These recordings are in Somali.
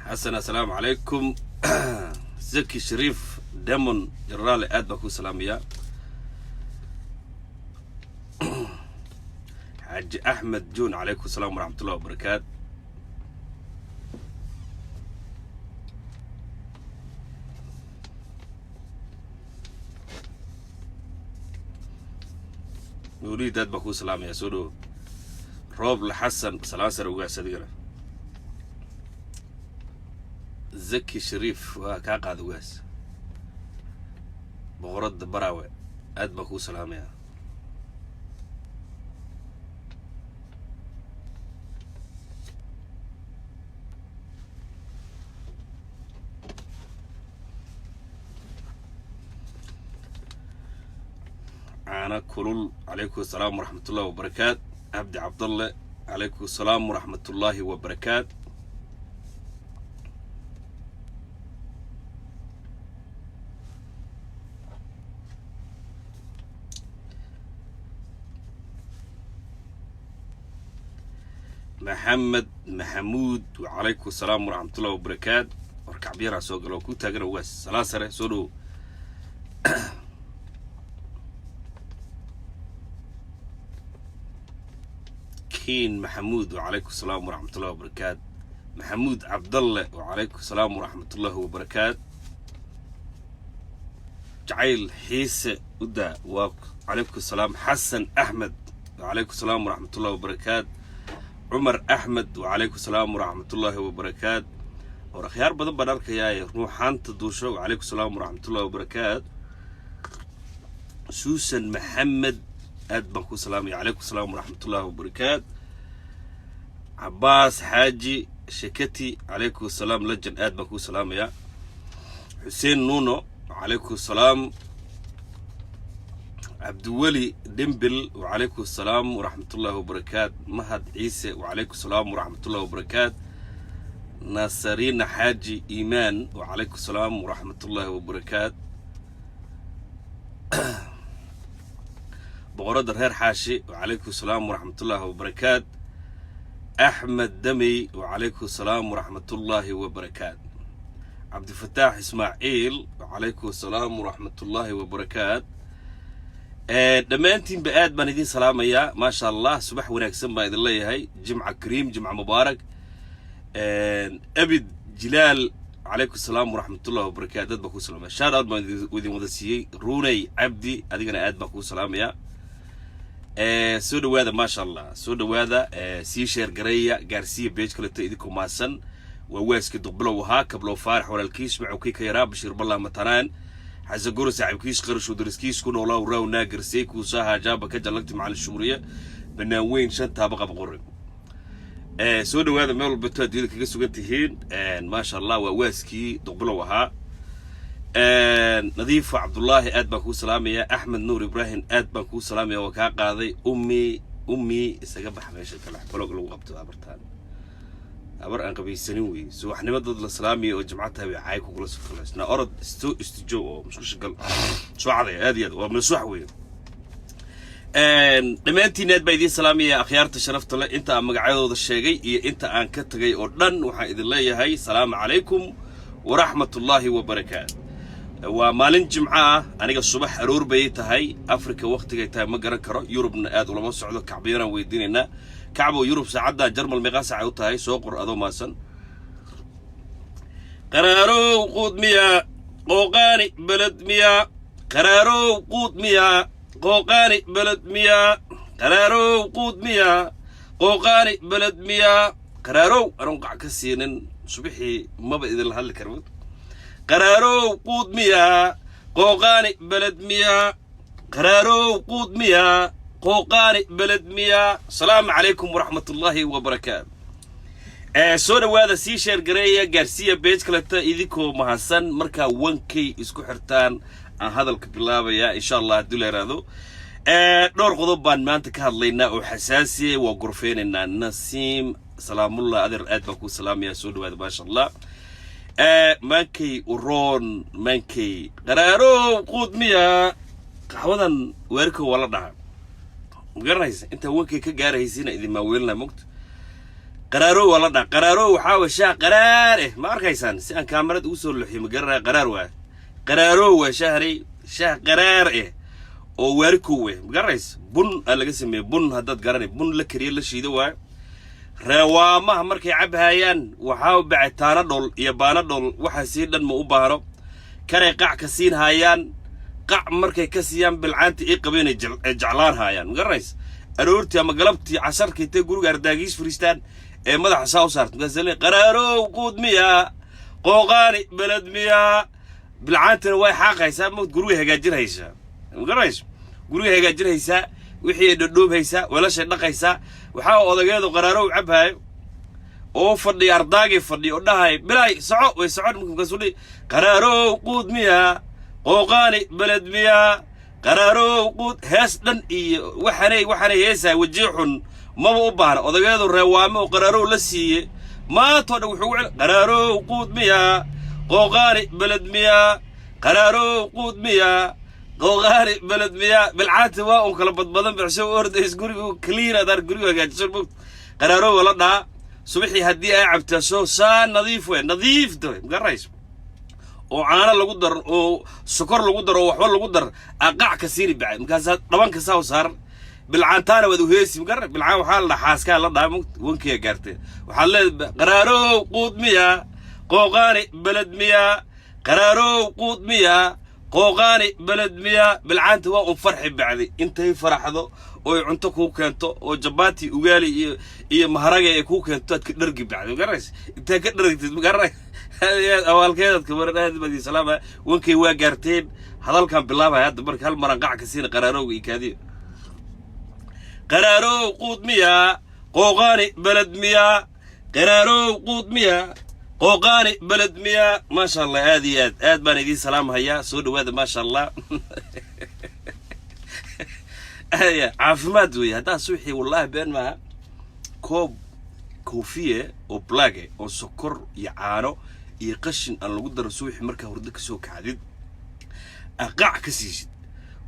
حسن السلام عليكم. زكي شريف ديمون جرالي آد باكو سلامية. حاج أحمد جون عليكم السلام ورحمة الله وبركاته. نريد آد باكو سلامية سودو روب لحسن سلام سروقع صديقنا. زكي شريف وكاقا دواس بغرد براوي آد باكو سلامية. أنا كلول عليكم السلام ورحمة الله وبركاته. عبد الله عليكم السلام ورحمة الله وبركاته. محمود وعليكم السلام ورحمة الله وبركاته. وركع بيرا سوق لو كنت أقرأ وس سلاسة سولو. كين محمود وعليكم السلام ورحمة الله وبركاته. محمود عبد الله وعليكم السلام ورحمة الله وبركاته. جعيل حيس ودا وعليكم السلام. حسن أحمد وعليكم السلام ورحمة الله وبركاته. عمر أحمد وعليكم السلام ورحمة الله وبركاته. ورخيار بدن بنارك يا روحان تدوشة وعليكم السلام ورحمة الله وبركاته. سوسن محمد أدبكم سلامي عليكم السلام ورحمة الله وبركاته. عباس حاجي شكتي عليكم السلام لجن أدبكم سلام يا حسين نونو عليكم السلام. عبد الولي دمبل وعليكم السلام ورحمة الله وبركاته. مهد عيسى وعليكم السلام ورحمة الله وبركاته. ناصرين حاجي إيمان وعليكم السلام ورحمة الله وبركاته. بغرد الهير حاشي وعليكم السلام ورحمة الله وبركاته. أحمد دمي وعليكم السلام ورحمة الله وبركاته. عبد الفتاح إسماعيل وعليكم السلام ورحمة الله وبركاته. دمانتين بآد بندين سلام يا ما شاء الله. صباح ونكسم باذن الله. هاي جمعة كريم جمعة مبارك. أبد جلال عليكم السلام ورحمة الله وبركاته. آد باكو سلام شاد آد وذي مدسيي روني عبدي أدينا آد باكو سلام يا سودو هذا ما شاء الله. سودو هذا سيشير قرية جارسية بيج كله تأيدكم ماسن وواسك دبلو وها قبلو فارح ولا الكيس معو كيك يا راب بشير بالله متنان حز جورو ساعب كيس قرش ودرسكيس كون الله وراو ناقر سيك وساها جابك جلقت مع الشمرية بناوين شنتها بقى بقرب. سودو هذا مال بتود يدك كيسو قنتهين ما شاء الله وواسكي دبلو وها. نظيف عبد الله آد باكو سلامي يا أحمد نور إبراهيم آد باكو سلامي يا وكا قاضي أمي استقبح ماشي كلا بلوغ لو قبتها برتان أبر أنقبي سنوي سو إحنا مدد السلامي وجمعتها بعايكو كل سفلس نا أرد استجو مش شغل شو عادي هذه ومن صحوي. لما أنتي ناد بيدي سلامي يا أخيار تشرفت له أنت مقعد الشيء أنت أن كتجي أردن وحيد الله يا هاي السلام عليكم ورحمة الله وبركاته. ومالين جمعة أنا الصبح أرور بيت هاي أفريقيا وقت جيتها مجرى كرا يوروب نقاد ولا مصر عدو كعبيرا ويديننا كعبو يوروب سعدا جرمال مغاسة عوتها هاي سوقر أدو ماسن قرارو قود ميا قوقاني بلد ميا قرارو قود ميا قوقاني بلد ميا قرارو قود ميا قوقاني بلد ميا قرارو أرنقع كسينن صبحي ما بإذن الله الكرمت قرارو قود ميا قوقاني بلد ميا قرارو قود ميا قوقاني بلد ميا. السلام عليكم ورحمة الله وبركاته. سودا وهذا سيشير قرية جارسية بيج كلتا إذيكو مهسن مركا 1K اسكو حرتان هذا الكبلابة يا إن شاء الله الدولار هذا. دور غضبان ما أنت كهاللينا وحساسية وقرفين إن النسيم سلام الله أدر أدبكو سلام يا سودا وهذا ما شاء الله. مانكي ورون مانكي قرارو قود ميا قحوضا ويركو ولا دها مقرنيس انت وانكي كجارهيسين اذا ما ويلنا مقت قرارو ولا دا قرارو وحاول شاه قراره ما أركيسان سأن كاميرا وصل لحي مقرر قرار واه قرارو وشهري شاه قراره أو واركوه مقررس بن اللي قسمه بن هداد قراني بن لكريل لشيدوا روامه مركي عبهايان وحاول بعد تانا دول يبانا دول وحسيد لن مؤبهرو كان قاع كسين هايان قاع مركي كسيان بالعانت إيه قبين جعلان هايان مقررس أرورتي أما قلبتي عشر كيتي قولوا قرداقيش فريستان مدح ساو صارت مقاسلي قرارو قود مياه قوغاني بلد مياه بالعانتنا واي حاقا هيسا موت قروي هقاجر هيسا مقرأيش قروي هقاجر هيسا وحي دردوب هيسا ولا شدق هيسا وحاو odageedu قرارو عبهاي oo fadhi ardaagay fadhi oo dhahay bilay soco way socod maqasuli qaraaro quud miya qooqani balad miya qaraaro quud hees dhan iyo waxanay heesa wajixun ما هو بحر أذا الروامة وقرارو لسيه ما تود وحول قرارو قود مياه قوغاري بلد مياه قرارو قود مياه قوغاري بلد مياه بالعاتبة وكلبت بدن بعشوا أرد يسقولوا كلينا دار قولوا قاعد يشربوا قرارو ولا ده صبحي هدي عبت شو سان نظيف وين نظيف ده مقريش وعانا لو قدر وسكر لو قدر وحول لو قدر أقع كثير بعد مكاسات طبعا كساو صار بالعانتانا ودو هيسي مقرب بالعان وحال حاسكا لا دامو وانكي قارتي وحال قرارو قود مياه قوغاني بلد مياه قرارو قود مياه قوغاني بلد مياه بالعانت waa فرحي بعدي انتي فرحدو oo cunto ku keento oo jabaati ugaali iyo maharaga ay ku keento ad ka dhargi bacdo garas inta ka dhargtid magaray awalkeed ka waranaad badi salaama wankay waa gaarteen hadalkan bilaabay hadda marka hal maran qac ka siin qaraarowga ikaadi قرارو قود مياه قوغاني بلد مياه قرارو قود مياه قوغاني بلد مياه ما شاء الله هذه آد باني دي سلام هيا سود هذا ما شاء الله عافمات وي هذا سوحي والله بين ما كوفية أو بلاجة أو سكر يعانو يقشن أن القدر سوحي مركه وردك سوك عديد أقع كسيجد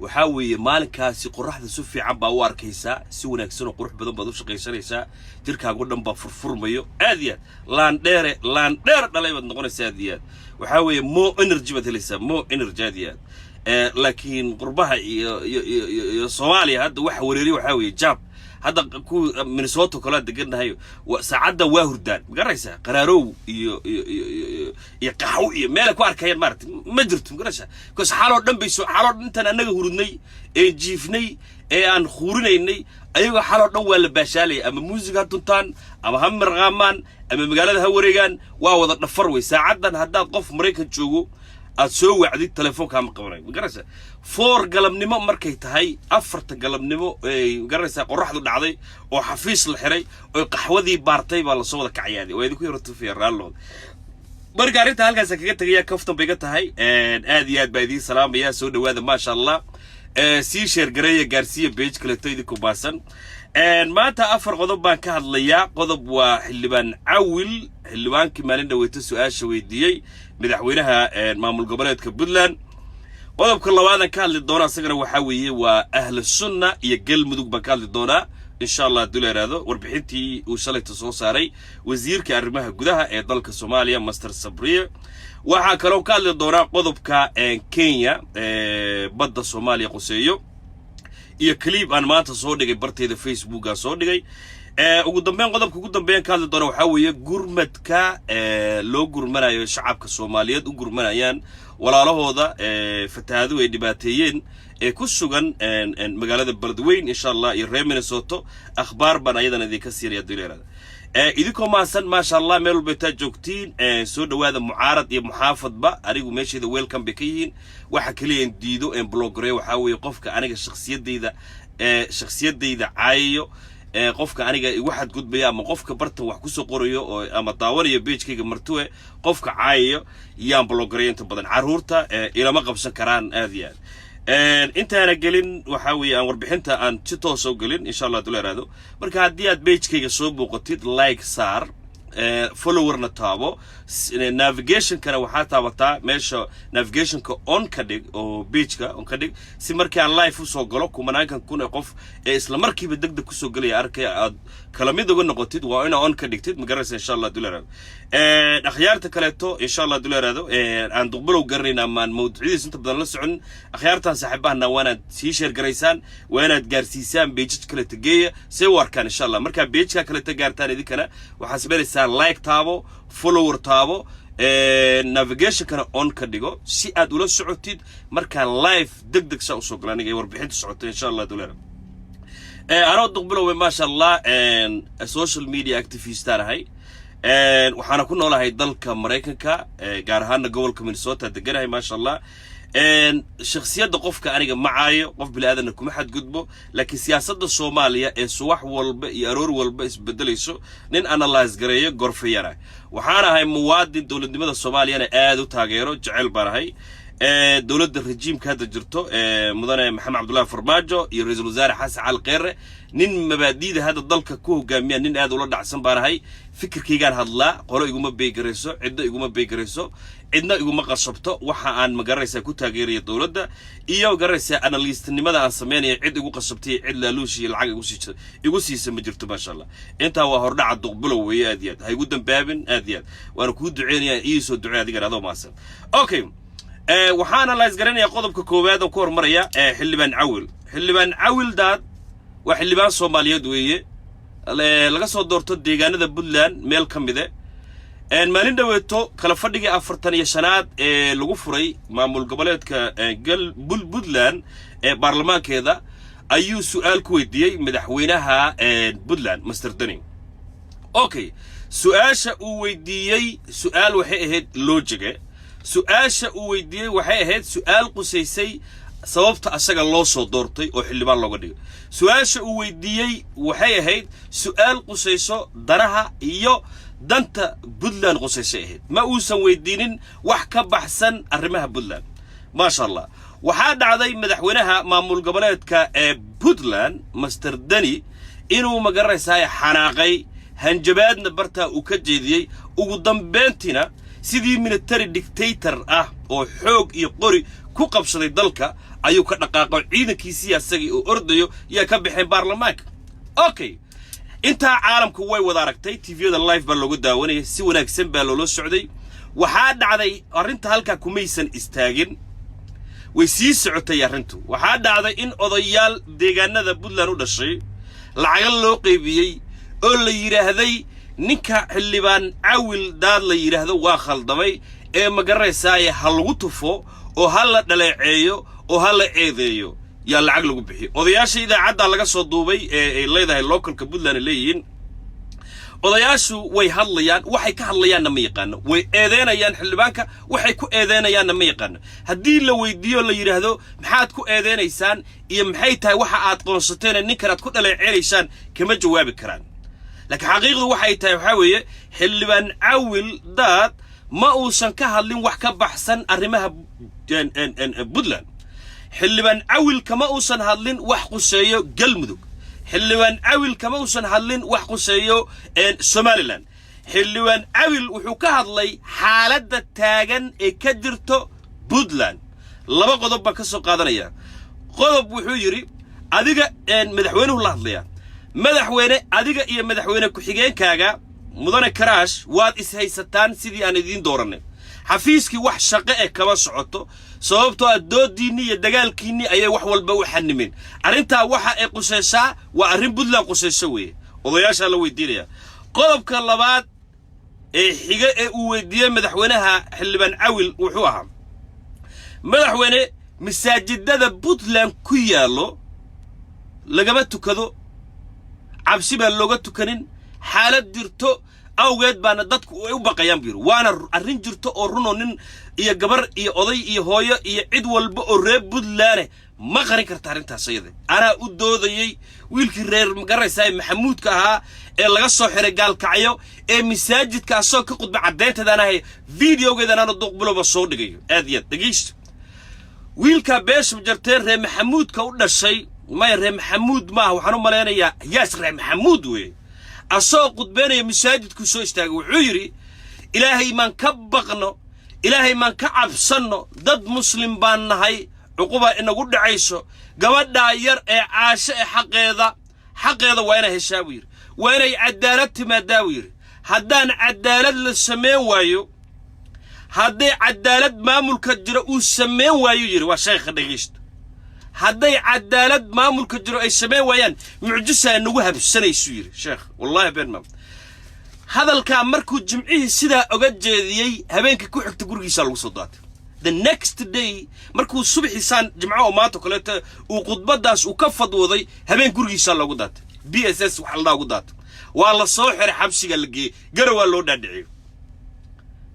وحاوي مالكاسي قرحة سوفي عبا واركيسا سونا كسنو قرح بدن بدو شقيسانيسا تلكا قدن با فرفور ميو آديات لان دير دلايبا نقونيسا آديات وحاوي مو انرجي بتليسا مو انرجي آديات لكن قربها صوماليا هاد waxa wareeri waxa weeye jab hada ku Minnesota kala degannahay saacada waa hurdaan garaysa qaraarow iyo qaxwo iyo meel ku arkayeen maartay ma jirto garaysa ko xaalo dhan bayso xaalo intan anaga hurudnay ee jiifnay ee aan khuurinaynay ayaga xaalo dhan waa la baashaalay ama muusiga tuntaan ama hamar qaamaan ama magaalada ha wareegan waa wada dhafar way saacadan hadaad qof Mareykan joogo أتسوي وعدي التلفون كام قبرين مقرسة فور قلم نمو مركي تهاي أفرت قلم نمو مقرسة قرح ذو دعضي وحفيص الحري وقحوذي بارتي بالله صوتك عيادي ويدكو يرتو في الرالون برجعت هالك سكيت هي كفتم بيجتها هاي آديات بايدي سلام يا سود وهذا ما شاء الله سيشير جريه جارسيا بيج كلتوي دي كوباسن ما تأفر قضب بان كهالليا قضب وحلبان عول حلبان كمالين دويتو سؤال شويديي مدحوينها مامل قبلات كبدلان قضب كل واحد كان للدونا سجن وحويه وأهل السنة يقل مدوق بكال للدونا إن شاء الله دولار هذا وربحتي وصلت تصوصاري وزير كأرمها جدها ضلك الصوماليا مستر صبرية وحكروا كان للدونا قضب كينيا بد الصوماليا قصيو iyo clip aan maanta soo dhigay barteeda Facebook aan soo dhigay ugu dambeyn qodobka ugu dambeyn ka hadli doona waxa weeye gurmadka loo gurmanayo shacabka Soomaaliyeed u gurmanayaan walaalahooda fatahaadu ay dhibaateeyeen ee ku sugan magaalada Beledweyne insha Allah iyo reer Minnesota akhbaar ban ayadana idinka siiriya dileerada idinko maasan ma sha Allah meel walba taa joogtiin soo dhawaada mucaarad iyo muxaafadba anigu meesheeda welcome bakiin waxa kaliya diido blogger waxa weeye qofka aniga shakhsiyadeyda caayo qofka aniga waxad gudbaya ama qofka barta wax ku soo qorayo oo ama daawanayo page-kayga martuwe qofka caayo yaan blogger inta badan caruurta ilama qabsan karaan aad iyo aad intaana gelin waxa weeye aan warbixinta aan si toos oo gelin insha Allah duleeraado marka hadii aad page-kayga soo booqatid like saar follower na taabo navigation kana waxaa taabataa meesha navigation ka on ka dhig oo page ka on ka dhig si markii aan live u soo galo kumanaankan kun qof ee isla markiiba degdeg ku soo galaya arkay aad kala mid uga noqotid waa ina on ka dhigtid magaraysa insha Allah duleeraad akhyaarta kaleeto insha Allah duleeraado aan duqbalow garanayna maan mawduuciisa inta badan la socon akhyaartan saaxiibahana waanaad sii share garaysaan waanaad gaarsiisaan page kale tageeya si warkaan insha Allah marka page ka kale gaartaan idinkana waxaa sameeysaa like taabo follower taabo navigation kana on ka dhigo si aad ula socotid marka live degdeg soo soo galaniga warbixinta socota insha Allah duleeraad أنا أقبله ما شاء الله social media activist تراهي وحنا كنا والله هيدل كأمريكا كجارهان جوال كمينيسوتا دقناهي ما شاء الله شخصيات دقوف كأني معايا قف بالهذا إنكم أحد قدبه لكن سياسة الصومالية السواح يرور والبئس بدل يسوع نين أنا الله يزجريه غرفيرة وحنا هاي مواد الدولة دمد الصومالية أنا آدو تاجره جعل برهاي دولة الرجيم كهذا جرته مدن محمد عبد الله فرماجو يرئيس الوزراء حسن على القرة نين مبادئ هذا الضل كوه جميع نين هذا ولد عصام بارهاي فكر كي قال هلا قالوا يقوم بيجرسوا عدة يقوم بيجرسوا عندنا يقوم قصبته وحان مجرسة كوتها غير الدولة ده إياه وجرسة أناليست إن ماذا عن سمعني عدة يقوم قصبتي عدة لوشي العقل يقوسي يسمى جرته ما شاء الله أنت هو هرنا على الدقبلة ويا أديات هاي قدام بابن أديات وأنا كود دعيني إيسو الدعاء دي هذا ما سن أوكي وحنا الله يزقرني يقضب ككوباد وكور مريا حلبان عول داد وحلبان صوماليا دوية لقى صدورت الديجان ذا بودلان ميل كم بذا مالين دويتو كلا فردقي أفرتانية سنوات لغفري معمول قبلات كجل بودلان برلمان كذا أيو سؤال كويتي مدحوينها بودلان مستر دني أوكي سؤال شويدي سؤال وحيد لوجيكه سؤال ويدي waxay ahayd su'aal qusaysay sababta asaga loo soo doortay oo xilibaan looga dhigay su'aasha uu weydiiyay waxay ahayd su'aal qusayso daraha iyo danta Puntland qusaysay ahayd ma uusan weydiinin wax ka baxsan arrimaha Puntland ma sha Allah waxa dhacday madaxweynaha maamul goboleedka ee Puntland Mr Dani inuu magaraysaay xanaaqay hanjabaadna barta uu ka jeediyay ugu dambeyntina sidii military dictator oo xoog iyo qori ku qabsaday dalka ayuu ka dhaqaaqay ciidankiisii asagii oo ordayo yaa ka bixin baarlamaanka okay inta caalamku way wada aragtay TV-da live baa looga daawanayay si wanaagsan baa loo socday waxa dhacday arinta halka kumaysan istaagin way sii socotay arintu waxa dhacday in odayaal deegaanada Puntland u dhashay lacag loo qaybiyay oo la yiraahday ninka xilibaan awil daad la yiraahdo waa khaldamay ee magaraysaay hal lagu tufo oo hal la dhaleeceeyo oo hal la eedeeyo yaa lacag lagu bixiyo odayaasha idaacada laga soo duubay ee leedahay localka Puntland leeyihiin odayaashu way hadlayaan waxay ka hadlayaan ma yaqaan way eedeynayaan xilibaanka waxay ku eedeynayaan ma yaqaan hadii la weydiiyo la yiraahdo maxaad ku eedeynaysaan iyo maxay tahay waxa aad qoonsateen ninkan aad ku dhaleeceeysaan kama jawaabi karaan لكن حقيقة waxay tahay waxa weeye xilibaan awil daad ma uusan ka hadlin wax ka baxsan arrimaha Puntland xilibaan awil kama uusan hadlin wax quseeyo galmudug xilibaan awil kama uusan hadlin wax quseeyo Somaliland xilibaan awil wuxuu ka hadlay xaaladda taagan ee ka jirto Puntland laba qodob ba ka soo qaadanaya qodob wuxuu yiri adiga madaxweynuhu la hadlaya madaxweyne adiga iyo madaxweyne ku xigeenkaaga mudane Karaash waad is haysataan sidii aan idin dooranay xafiiskii wax shaqo ee kaba socoto sababtoo ah doodiini iyo dagaalkiini ayay wax walba u xanimeen arinta waxa ay qusaysaa waa arin Puntland qusayso weey odayaasha la weydiinaya qodobka labaad ee xiga ee uu weydiiyay madaxweynaha xilibaan awil wuxuu ahaa madaxweyne masaajidada Puntland ku yaalo lagama tukado cabsi baa looga tukanin xaalad jirto awgeed baana dadku ay u baqayaan biir waana arrin jirto oo runo nin iyo gabar iyo oday iyo hooyo iyo cid walba oo reer Puntland ma qarin karta arrintaas ayada ana u doodayay wiilkii reer magaraysaay maxamuudka ahaa ee laga soo xiray gaalkacyo ee masaajidka soo ka qudba cadeynteedana hay videogeedana duqbuloba soo dhigayo aad iyo dhageysto wiilka beesh jarteen reer maxamuudka u dhashay ما يرى محمود ما هو حنو ملينا ياسر محمود وي أصاق قد بين مساجد كسوش تاجو عيري إلهي من كبقنا إلهي من كعبسنا ضد مسلم بانهاي عقوبة إنه قد عيسو قبل داير عاشق حق هذا وين هالشاوير وين عدالة ما داوير هدان عدالة للسمين وايو هدي عدالة ما ملك الجرء السمين وايو يجري وشيخ دقيشت هدي عدالة ما ملك الجرء السمين ويان معجزة إنه وهب السنة يسوير شيخ والله بينما هذا الكلام مركو جمعيه سيدا أوجد جديي هبينك كوحك تقول يسال وصدات the next day مركو الصبح يسان جمعه ما تقولته وقد بداس وكفض وضي هبين كل يسال وقدات BSS وحلا وقدات والله صاحر حبسي قال لقي قروا اللو دادعي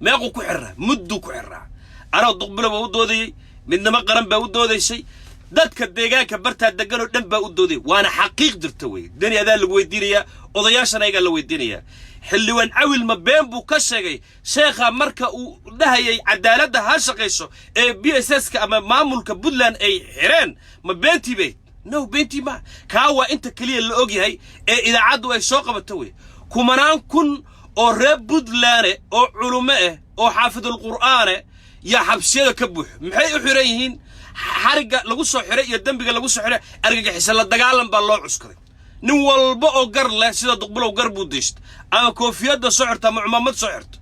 ما يقو كحرة مدو كحرة أنا ضقبله بودودي من ما قرن بودودي شيء دتك الدجاج كبرتها الدجاج دم بودودي وأنا حقيق درتوي الدنيا ذا اللي ويدينيا وضياش أنا قال له ويدينيا حلوان عويل ما بين بوكشجي شيخا مركا ودهي عدالة هاشقيسو BSS كأما معمول كبودلان أي حيران ما بنتي بيت نو بنتي ما كاوا أنت كلية اللي أوجي هاي إذا عدوا أي سوق بتوي كمان كن أو رب بودلانه أو علماء أو حافظ القرآن يا حبسية كبوح محي حريهين حرقة لقصة حرية يدم بقى لقصة حرية أرجع حسلا دجالم بالله عسكري نوال بقى قرله سيدا تقبله قربو ديشت أما كوفيات دا صعرت أما عمامات صعرت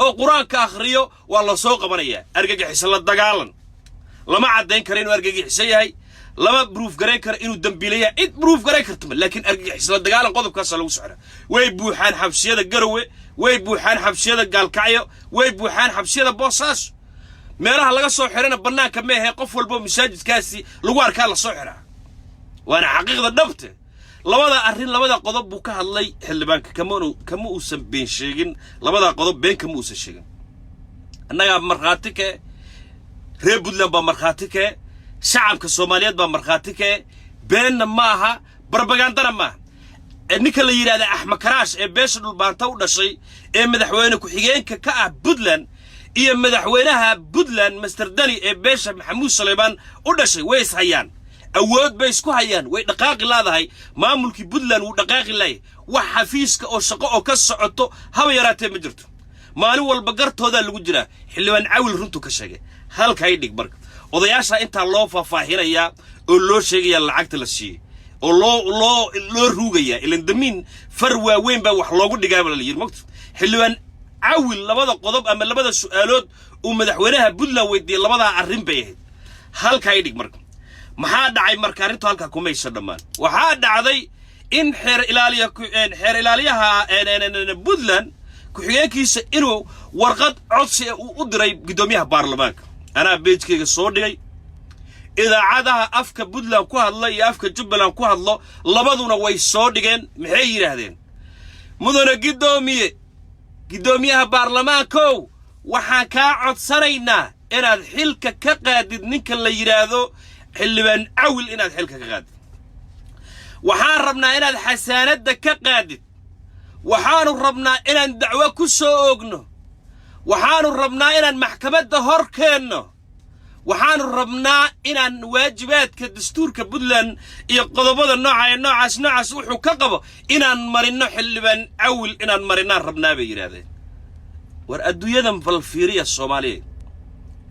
أو قرآن كآخريو والله سوق بنيا أرجع حسلا دجالن لما عدين كرينو أرجع حسيا هاي لما بروف قريكر إنه دمبيلية إنت بروف قريكر تمل لكن أرجع حسلا دجالن قاضي كاسة لو سعره ويبوحان حبسية دا قروي ويبوحان حبسية دا قال كعيو ويبوحان حبسية دا بوساس meelaha laga soo xirana banaanka ma ahay qof walba masaajidkaasi lagu arkaa la soo xiraa waana xaqiiqda dhabte labada qodob buu ka hadlay xildhibaanka kama uusan been sheegin labada qodob been kama uusan sheegin annaga marxaati ka reer Puntland ba marxaati ka shacabka Soomaaliyeed ba marxaati ka beenna maaha propagandana maaha ninka la yiraahdo Axmed Karaash ee beesha dhulbaanta u dhashay ee madaxweyne ku xigeenka ka ah Puntland iyo madaxweynaha Puntland Mr Dani ee beesha Maxamuud Saleebaan u dhashay way is hayaan awood bay isku hayaan way dhaqaaqi laadahay maamulkii Puntland uu dhaqaaqi laay wax xafiiska oo shaqo oo ka socoto haba yaraatee ma jirto maalin walba gartooda lagu jira xildhibaan Cawil runtu ka sheegay halka ay dhig marka odayaasha inta loo faahfaahinaya oo loo sheegaya lacagta la siiyay oo loo ruugaya ilan damiin far waaweyn ba wax loogu dhigaa la yiri magto xildhibaan عويل لبدا قضب أما لبدا سؤالات ومدحونها بودلا ويدي لبدا عرين بيه هالك هيديك مركم ما حد عاي مركاريتو هالك كوميش دمان وحد عادي إن حير إلاليها بودلان كحياكيس إنه ورقد عصي وقدري قدوميها بارلمانك أنا بيتكي الصور إذا عادها أفك بودلا كوه الله يأفك جبلا كوه الله لبدونا ويصور ديجين محير هذين مدن قدوميها بارلمانكو waxaan ka codsanaynaa inaad xilka ka qaadid ninka la yiraahdo xildhibaan Cawil inaad xilka ka qaadid waxaan rabnaa inaad xasaanada ka qaadid waxaan rabnaa inaan dacwo ku soo oogno waxaan rabnaa inaan maxkamadda hor keenno waxaan rabnaa inaan waajibaadka dastuurka Puntland iyo qodobada noocaas wuxuu ka qabo inaan marino xildhibaan Cawil inaan marinaan rabnaa bay yiraahdeen war adduunyadan falfiiriya Soomaaliyeed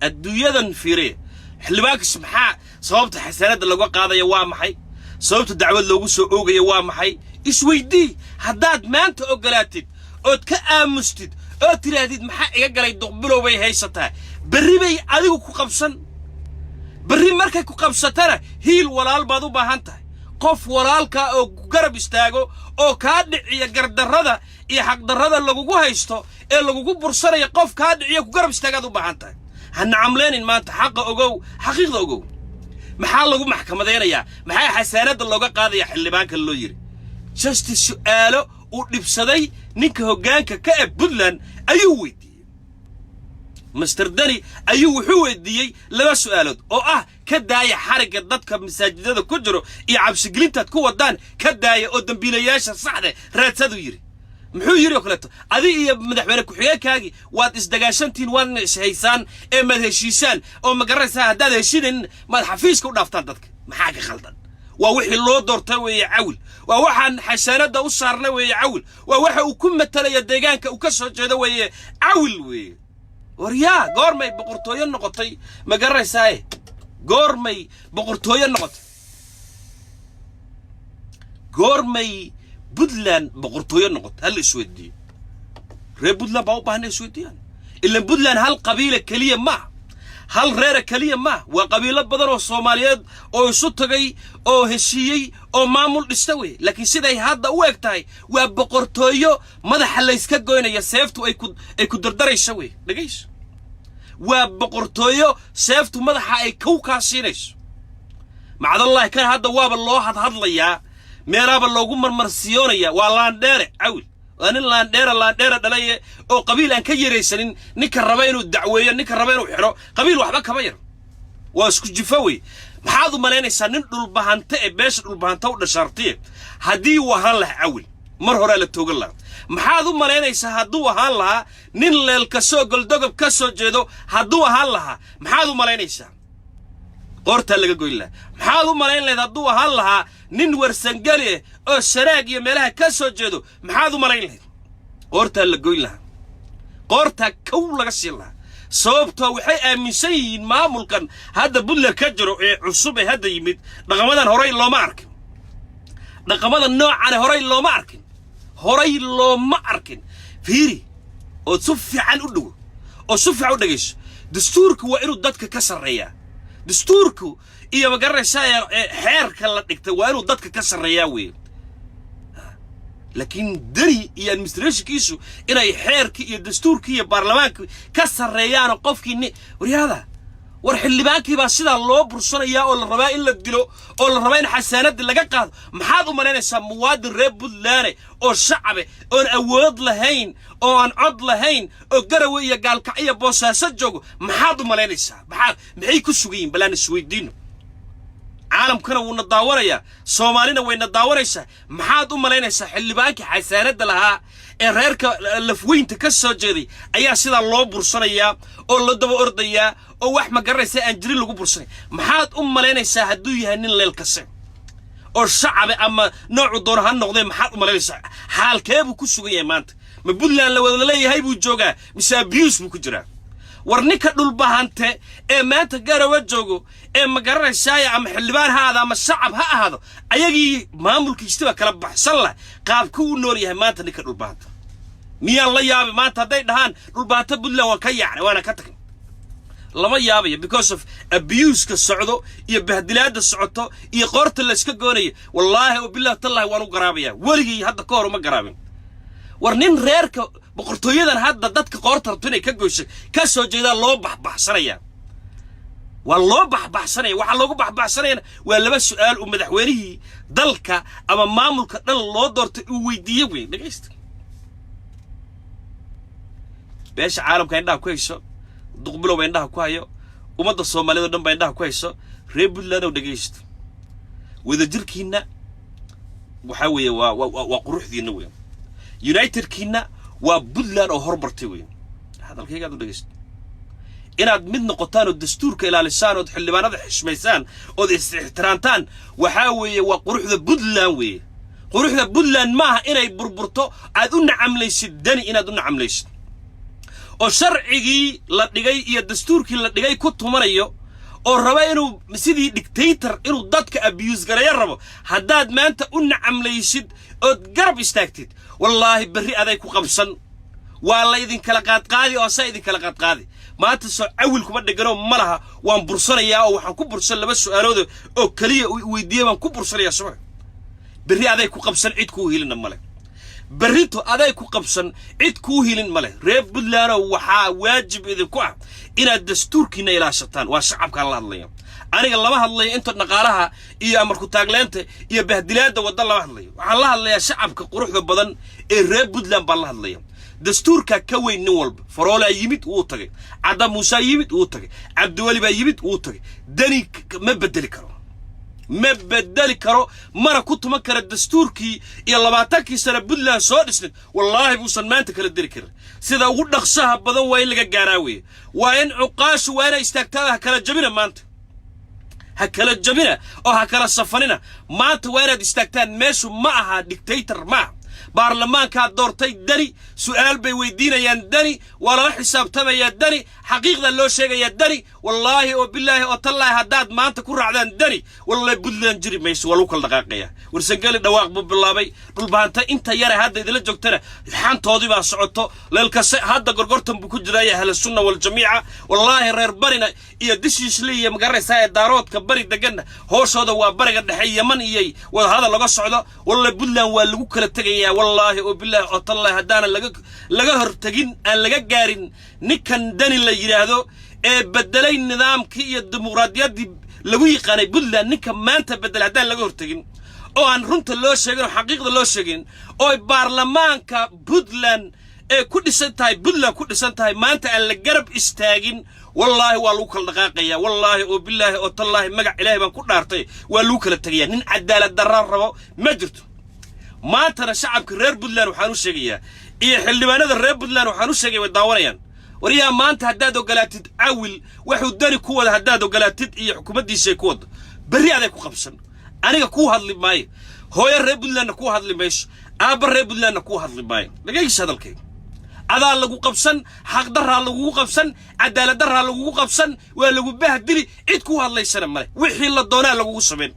adduunyadan fiiriya xildhibaanka maxaa sababta xasaanada lagu qaadayo waa maxay sababta dacwad loogu soo oogayo waa maxay isweydii haddaad maanta ogolaatid ood ka aamustid oo tiraadid maxaa iga galay duqbilow bay haysataa berri bay adigu ku qabsan berri markay ku qabsatana hiil walaal baad u baahan tahay qof walaalka oo garab istaago oo ka dhiciya gardarrada iyo xaqdarrada lagugu haysto ee lagugu bursanayo qof ka dhiciya ku garab istaagaad u baahan tahay hana camleenin maanta xaqa ogow xaqiiqda ogow maxaa lagu maxkamadeynayaa maxaa xasaanada looga qaadaya xildhibaanka loo yiri justice su'aalo uu dhibsaday ninka hoggaanka ka ee Puntland ayuu weydiiyay Mr Dani ayuu wuxuu weydiiyay laba su'aalood oo ah ka daaya xariga dadka masaajidada ku jiro iyo cabsigelintaad ku wadaan ka daaya oo dambiilayaasha saxda raadsadu yiri muxuu yiri oo kaleeto adiga iyo madaxweyne ku xigeenkaagi waad isdagaashantiin waad ishaysaan ee mad heshiisaan oo ma garanaysaa haddaad heshiidin mad xafiiska u dhaaftaan dadka maxaa ka khaldan ووحي اللو دورتا وي عول ووحان حسانة وصارنا وي عول ووحا وكمة تلي الديقانك وكسر جدا وي عول وي وريا قورمي بقرطوية النقطي ما قرر ساي قورمي بقرطوية النقطي قورمي بدلان بقرطوية النقطي هل اسودي ريب بدلان باو باهن اسوديان إلا بدلان هل قبيلة كلية ما هل ريرة كلية ما وقبيلة بدر والصوماليات أو سطغي أو هشيي أو مامول نستوي لكن سيداي هادا وقتاي وبقرطوية ماذا حلا يسكا قوينة يا سيفتو أي كدردر يسوي لقيش وبقرطوية سيفتو ماذا حا أي كوكا سينيش معذ الله كان هادا واب الله هاد ليا ميراب الله قمر مرسيونيا والان ديري عول أنا لان ديرة دلية أو قبيل أن كيري سنين نك الربين والدعوية نك الربين وحرو قبيل وحبا كبير واسكو جفوي محاضو ملاني سنين البهانتة بيش البهانتة ودا شرطية هدي وهان له عول مرهورة للتوق الله محاضو ملاني سهدو وهان لها نين للكسو قلدوغب كسو جيدو هدو وهان لها محاضو ملاني سه قرطة اللي قوي الله محاضو ملاني هدو وهان لها نين ورسنقالي أو الشراق يميلها كسو جيدو محاضو ملايين لها قورتا اللي قوي لها قورتا كولا قسي لها صوبتا وحي آميسيين مامول كان هذا بولا كجرو عصوبة هذا يميد رقمادا هوراي اللو معركن رقمادا النوع عن هوراي اللو معركن هوراي اللو معركن فيري او تصفي عن قدو او صفي عن دقيش دستورك وإنو دادك كسر ريا دستوركو إيا مقرر سايا حيرك اللي تكتوانو دادك كسر رياوي لكن دري إيا المستريش كيسو إنا حيرك إيا دستورك إيا بارلمانك كسر ريانا قفكي ورياضة ورحل باكي باسيدا الله برسونا إياه أولا الرباء إلا الدلو أولا الرباء حسانات اللي قاقاد محاضو ملاني سامواد الرب اللاني أو الشعبي أو أود لهين أو أن عد لهين أو قروي إيا قال كعيا بوساسات جوغو محاضو ملاني سام محاي كسوغين بلان السويدين عالم كنا ونداوريا سومالينا وينداوريسا محاضو ملاني سا حل باكي حسانات لها reerka lafweynta ka soo jeeday ayaa sida loo bursanaya oo la daba ordaya oo wax ma garanaysa aan jirin lagu bursanay maxaad u maleynaysaa haduu yahay nin leel kase oo shacab ama nooc doon ha noqday maxaad u maleynaysaa xaalkeebu ku sugan yahay maanta ma Puntland la wada leeyahay buu joogaa mise abuse buu ku jiraa warninka dhulbahante ee maanta garawa joogo ee ma garanaysaa ama xildhibaan haada ama shacab ha ahaado ayagii maamulkiisa kala baxsan la qaabku u nool yahay maanta ninka dhulbahante miyaa la yaab maanta haday dhahaan dhulbahante Puntland waa ka yaacay waana ka tagin lama yaabaya because of abuse ka socdo iyo bahdilaada socoto iyo qorta la iska goonayo wallahi oo billaah tallahi waan u garaabaya waligii hadda ka hor uma garaabin warnin reerka boqortooyadan hadda dadka qoortarto inay ka goyshay ka soo jeeda loo baxsanaya waa loo baxsanaya waxa loogu baxsanayna waa laba su'aal oo madaxweynihii dalka ama maamulka dhan loo doortay uu weydiiyay weyn dhageysta beesha caalamka indhaha ku hayso duqbilow indhaha ku hayo ummadda Soomaaliyeed dhan baa indhaha ku hayso reer Puntland oo dhageysta wada jirkiina waxa weeye waa quruxdiina weyn United Kina waa Puntland oo hormartay weyn hadalkayga aad u dhageysto inaad mid noqotaan oo dastuurka ilaalisaan oo xildhibaanada xishmeysaan oo is-ixtiraamtaan waxa weeye waa quruxda Puntland weeye quruxda Puntland maaha inay burburto aad u nacamlaysid dani inaad u nacamlaysid oo sharcigii la dhigay iyo dastuurkii la dhigay ku tumanayo oo raba inuu sidii dictator inuu dadka abuse gareeyo rabo haddaad maanta u nacamlaysid oo garab istaagtid wallahi berri aday ku qabsan waa la idin kala qaadqaadi oo saa idin kala qaadqaadi maanta soo awil kuma dhigano malaha waan bursanayaa oo waxaan ku bursan laba su'aalood oo kaliya weydiiyay baan ku bursanayaa soo berri aday ku qabsan cid ku hilina male بريتو أداي كقبسن عد كوهيلين ماله ريب بدلانا وحا واجب إذا كوه إن الدستور كنا إلى شطان وشعبك الله الله أنا قال الله الله أنت نقالها إيا أمركو تاغلانت إيا بهدلات ودى الله الله الله الله شعبك قروح بدن الريب بدلان بالله الله دستور كوي نولب فرولا يميت ووتغي عدم موسى يميت ووتغي عبد الولي با يميت ووتغي داني ما بدل كرو ما بدل كرو مرة كنت مكر الدستور كي يلا ما تاكي سنة بدلان سودسن والله بوصل ما انت كلا ديركر سيدا ود نقصها بدن وين لقى جاراوي وين عقاش وين استكتاها كلا جميلة ما انت هكلا جميلة أو هكلا صفننا ما أنت وين تستكتان ماشو معها ديكتاتور معه بارلمان كان دورتي دني سؤال بيودينا يندني ولا حساب تما يدني حقيقة لو شيء يدني والله وبالله وطلع هداد ما أنت كور عدان دني والله بدلن جري ميس ولو كل دقيقة ورسنجل دواق بالله بي بالله أنت يرى هذا إذا لجوكتنا الحين توضي مع صعوته للكس هذا قرقرتم بكجرايا أهل السنة والجميعة والله غير برنا يدش لي مقرس هاي الدارات كبري دجنا هو صاد وبرق الدحية من يجي وهذا اللي قصعده والله بدلن واللي كل تجيا والله وبالله أطلع هدانا لقى هرتجين أن لقى جارين نكن دني اللي يجرهده بدلين النظام كي الديمقراطية دي لوي قاني بدل نكن ما أنت بدل هدان لقى هرتجين أو عن رنت الله شجين حقيقة الله شجين أو برلمان كبدلن كل سنتاي بدل كل سنتاي ما أنت اللي جرب استاجين والله والوك الدقاقية والله وبالله أطلع مجا إلهي من كل نارتي والوك التجية نن عدالة درار ما جرت ما ترى شعب كرير بدلان وحانو شقيا حلبانada reer Puntland waxaan u sheegay wadaawanayaan wariyaa maanta hadaad ogolaatid awil wuxuu dani ku wada hadaad ogolaatid iyo xukuumaddiisa ku wada bari aday ku qabsan aniga ku hadli maayo hooyo reer Puntland ku hadli mayso aaba reer Puntland ku hadli maayo lagaysa hadalkay adaa lagu qabsan xaq darra lagu qabsan cadaalad darra lagu qabsan waa lagu bahdili cid ku hadlaysana male wixii la doonaa lagu sameyn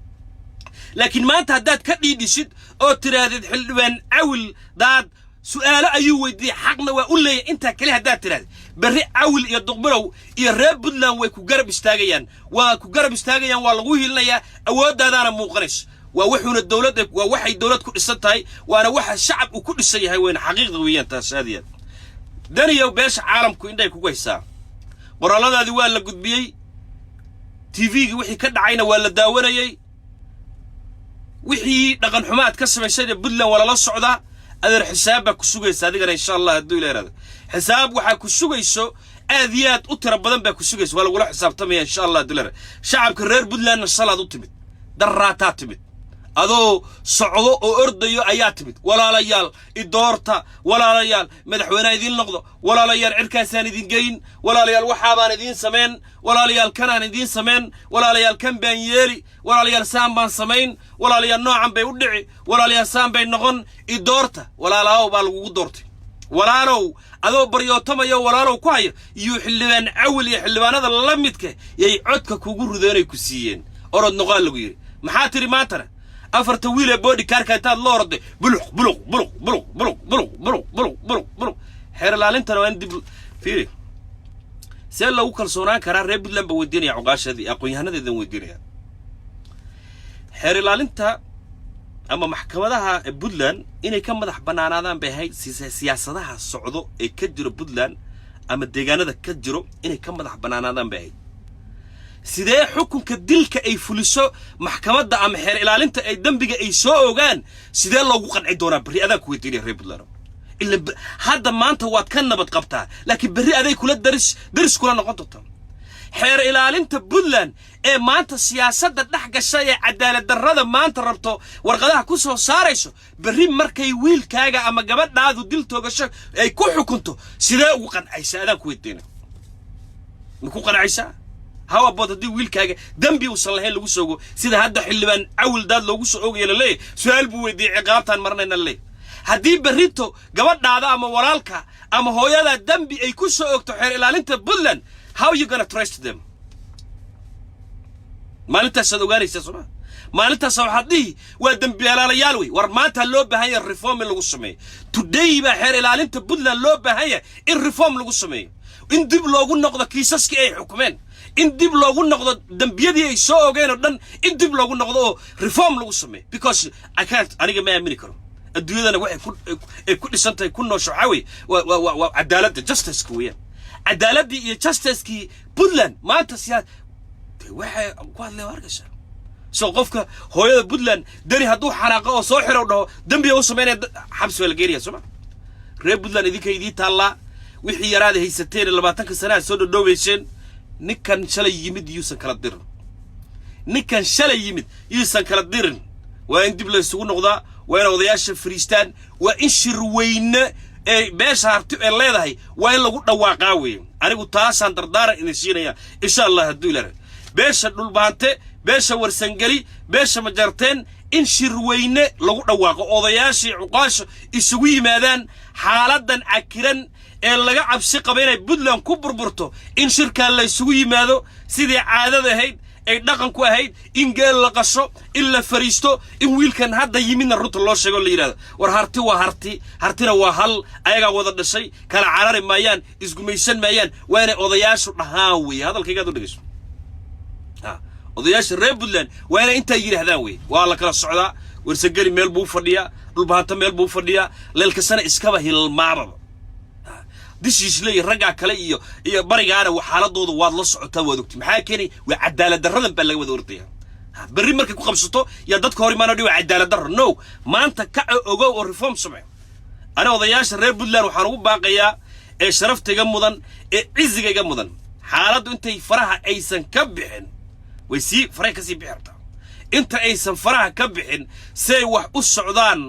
laakiin maanta hadaad ka dhiidhisid oo tiraadid xildhibaan awil daad سؤال أيوة ودي حقنا وأقول أنت كله هدات ترى بري أول يضمروا يرب بدلن ويكجرب استاجيان وكجرب استاجيان والله إلا يا أود هذا أنا مقرش ووحنا الدولة ووحي الدولة كل السنتاي وأنا وح الشعب وكل السيء هاي وين حقيقة وين تسادية دنيا وباش عالم كوين ده كويسة ورا الله ذي ولا قد بيجي تي وحي كد عينه ولا داورة يي وحي نقل حماد كسر الشيء بدلن ولا لا الصعدة هذا حسابك كسوجيس هذا إن شاء الله الدولة هذا حساب وحك كسوجيسه أذيات أترى بدن بكسوجيس ولا حساب تمي إن شاء الله الدولة شعب كرر بدلنا الصلاة ضتمت دراتات تمت هذا صعود وأرضي آيات تمت ولا ليال الدورتا ولا ليال مدحونا يدين نقضة ولا ليال عركاسان يدين جين ولا ليال وحابان يدين سمين ولا ليال كنان يدين سمين ولا ليال كم بين يري ولا ليال سامبان سمين ولا ليال نوعا بيودعي ولا ليال سامبين نغن الدورتا ولا لاو بالو دورتي ولا لو هذا بريوتما يو ولا لو كواي يحلبان أول يحلبان هذا لمتك يعدك كوجور ذاني كسيين أرد نقال لغيري محاتري ما ترى أفر طويلة بودي كاركاتا الله رد بلوغ بلوغ بلوغ بلوغ بلوغ بلوغ بلوغ بلوغ بلوغ بلوغ حير العلنت أنا وين دي فيري سأل لو كل صوران كرار ريب لما بوديني عقاش هذه أقوي هنا ذي وديني حير العلنت أما محكمة ده بودلان إني كم مدح بنانا ذا بهاي سياسة ده الصعود كجرو بودلان أما الدجانة ده كجرو إني كم مدح بنانا ذا بهاي سيدي حكم كدلك أي فلسو محكمة ده أم حير إلى أنت أي دم أي سو وجان سيدي الله وقن عدونا بري هذا كويتيني ريب الله إلا هذا ما أنت وات كنا بتقبتها لكن بري هذا كله درس كلنا نقطة حير إلى أنت بدلن إيه ما أنت سياسة ده حاجة شيء عدالة درده ما أنت ربطه ورقدها كوسه صاريشو بري مركي ويل كاجا أما جبت هذا دلته قشة أي كحو كنتو سيدي وقن عيسى هذا كويتيني نكون عيسى هوا بودي ويل كاجا دنبي وصلها لو سوغو سيده هدا خلبان اول داد لوغو سوغو يلله سؤال بو ويدي عقابتان مرنينا لي hadii barito gabadhaada ama walaalka ama hooyada dambi ay ku soo ogto xeer ilaalinta Puntland how you gonna trust them maalintaas aad ogaanaysaa soo maalintaas waxaad dhihi waa dambiilaalayaal way war maanta loo baahan yahay reform lagu sameeyo today ba xeer ilaalinta Puntland loo baahan yahay in reform lagu sameeyo in dib loogu noqdo kiisaskii ay xukumeen in dib loogu noqdo dambiyadii ay soo ogeen oo dhan in dib loogu noqdo reform lagu sameeyo because I can't aniga ma aamini karo adduunyadana waxay ku dhisantahay ku noosho xawi waa cadaaladda justice weeyaan cadaaladii iyo justice-kii Puntland maanta siyaad waxay ku hadlay wargaysa soo qofka hooyada Puntland dani hadduu xanaaqo oo soo xiro dhaho dambiga u sameynay xabsi wala geeriya soo reer Puntland idinka idii taala wixii yaraada haysateen 20 sano soo dhoweysheen ninkan shalay yimid yuusan kala dirin ninkan shalay yimid yuusan kala dirin waa in dib la isugu noqdaa waa in odayaasha fariistaan waa in shir weyne ee beesha harti ee leedahay waa in lagu dhawaaqaa weey anigu taasaan dardaaran in siinaya insha Allah haduu ilaahay beesha dhulbaante beesha warsangeli beesha majarteen in shirweyne lagu dhawaaqo odayaashii cuqaasho isugu yimaadaan xaaladan cakiran ee laga cabsi qaba inay Puntland ku burburto in shirka la isugu yimaado sidii caadada ahayd ay dhaqan ku ahayd in geel la qasho in la fariisto in wiilkan hadda yimidna runta loo sheego la yiraahdo war harti waa hartina waa hal ayaga wada dhashay kala carari maayaan isgumaysan maayaan waana odayaashu dhahaan way hadalkayga u dhigayso odayaasha reer Puntland waana inta yiraahdaan way waa la kala socdaa warsageli meel buu fadhiyaa dhulbaanta meel buu fadhiyaa leelka sana iskaba hilmaaba dishiis leey raga kale iyo barigaana waxaaladooda waad la socotaa waad ogtay maxaa keenay waa cadaalad darradan baa laga wada ordaya bari markay ku qabsato ya dadka hor imaanay waa cadaalad darro no maanta ka ogow oo reform samee ana odayaasha reer Puntland waxaan ugu baaqayaa ee sharaftiga mudan ee ciziga mudan xaaladdu intay faraha aysan ka bixin way si faraha ka sii bixirta inta aysan faraha ka bixin say wax u socdaan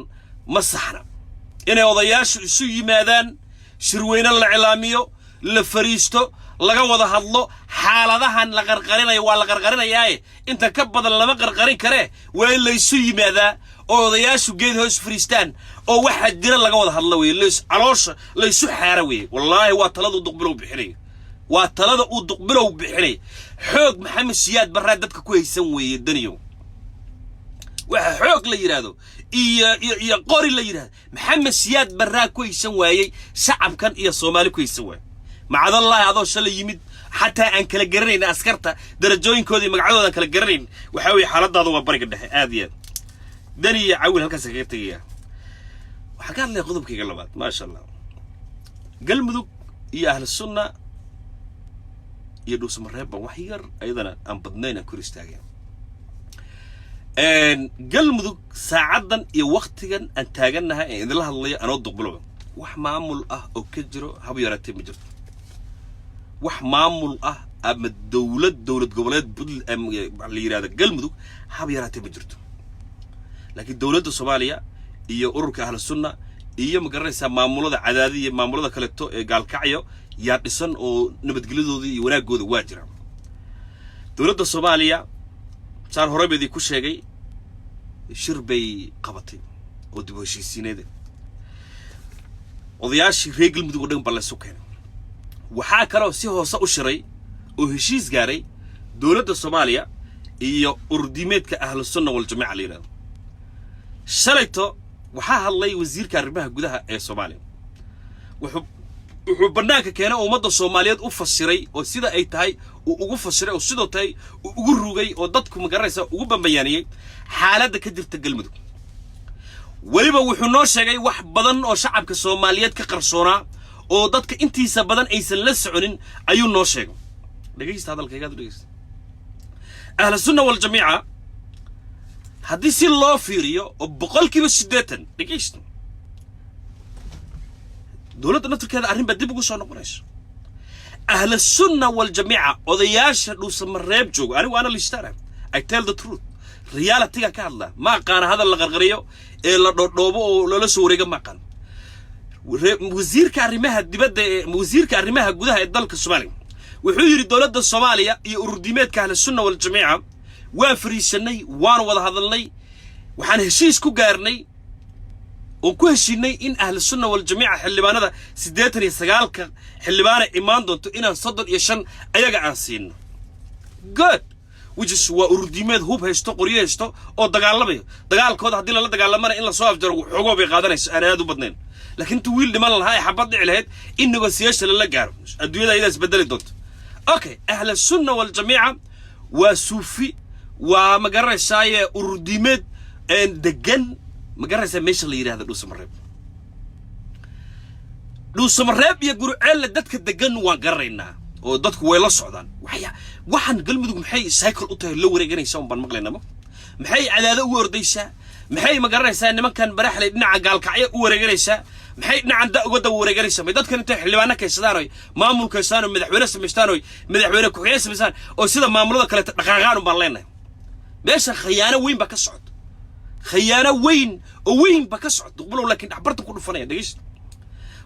ma saxna inay odayaashu isu yimaadaan shirweyne la cilaamiyo la fariisto laga wada hadlo xaaladahan la qarqarinayo waa la qarqarinayaaye inta ka badan lama qarqarin kare waa in la isu yimaadaa oo odayaashu geed hoos fariistaan oo waxa jira laga wada hadlo way lees caloosha la isu xaara way wallahi waa taladu duqbilow bixinay waa talada uu duqbilow bixinay xoog maxamed siyaad barra dadka ku haysan weeye daniyo waxa xoog la yiraahdo iyo qori la yiraahdo maxamed siyaad barra ku haysan waayay shacabkan iyo Soomaali ku haysan waayay macadallahi adoo shalay yimid xataa aan kala garanayn askarta darajooyinkoodii magacadooda kala garanayn waxa way xaaladaadu waa bariga dhexe aad iyo dani caawil halkaas kaga tagaya waxa ka hadlay qodobkayga labaad ma sha Allah galmudug iyo ahlu sunna iyo dhuusamareeb wax yar ayadana aan badnayn kor istaageen galmudug saacadan iyo waqtigan aan taaganahay ee idin la hadlayo anoo duqbulo wax maamul ah oo ka jiro hab yaratay ma jirto wax maamul ah ama dawlad goboleed la yiraahdo galmudug hab yaratay ma jirto laakiin dawladda Soomaaliya iyo ururka ahlu sunna iyo magaranaysa maamulada cadaadi iyo maamulada kale to ee gaalkacyo yaa dhisan oo nabadgelyadooda iyo wanaagooda waa jira dawladda Soomaaliya saan horeebadii ku sheegay shir bay qabatay oo dib u heshiisiineed odayaashii reer galmudug oo dhan baa la soo keenay waxa kale oo si hoose u shiray oo heshiis gaaray dawladda Soomaaliya iyo urdimeedka ahlu sunna wal jamaa leeyahay shalayto waxa hadlay wasiirka arrimaha gudaha ee Soomaaliya wuxuu banaanka keenay ummadda Soomaaliyeed u fasiray oo sida ay tahay uu ugu fasiray oo sidoo tahay uu ugu rugay oo dadku ma garanaysa ugu bambayaaniyay xaaladda ka jirta galmudug waliba wuxuu noo sheegay wax badan oo shacabka Soomaaliyeed ka qarsoona oo dadka intiisa badan aysan la soconin ayuu noo sheegay dhageysta hadalkayga dhageysta ahlu sunna wal jamaa haddii si loo fiiriyo oo 80% dhageysta dawladda naftirkeeda arrin baa dib ugu soo noqonayso ahlu sunna wal jamaa odayaasha dhuusamareeb joogo anigu ana listaana I tell the truth reality ka hadla ma qaan hadal la qarqariyo ee la dhodhoobo oo lala soo wareega ma qaan wasiirka arrimaha dibadda wasiirka arrimaha gudaha ee dalka Soomaaliya wuxuu yiri dawladda Soomaaliya iyo urdimeedka ahlu sunna wal jamaa waa fariisanay waan wada hadalnay waxaan heshiis ku gaarnay oo ku heshiinay in ahlu sunna wal jamaa xildhibaanada 89ka xildhibaana imaan doonto inaan 35 ayaga aan siino good which is waa urdimeed hub haysto qoriyo haysto oo dagaalamayo dagaalkooda hadii la dagaalamana in la soo afjaro xogo bay qaadanayso aan aad u badnayn laakiin tu wiil dhiman lahaa ay xabad dhici lahayd in negotiation la gaaro adduunyada ay isbedeli doonto okay ahlu sunna wal jamaa waa suufi waa ma garanaysaa urdimeed en degan ma garanaysaa meesha la yiraahdo dhuusamareeb iyo gurceel dadka degan waan garanaynaa oo dadku way la socdaan waxaan galmudug maxay cycle u tahay la wareeganaysaa baan maqlaynaa maxay cadaado u ordaysaa maxay ma garanaysaa nimankan baraxlay dhinaca gaalkacyo u wareeganaysaa maxay dhinacan da uga wareeganaysaa ma dadkan intay xildhibaano kaysadaan oo maamulka kaysadaan oo madaxweyne sameystaan oo madaxweyne ku xigeen sameystaan oo sida maamulada kale dhaqaaqaan baan leenahay meesha khiyaano weyn ba ka socdo khiyaano weyn oo weyn ba ka socdo qublo laakiin dhaxbarta ku dhufanaya dhageysta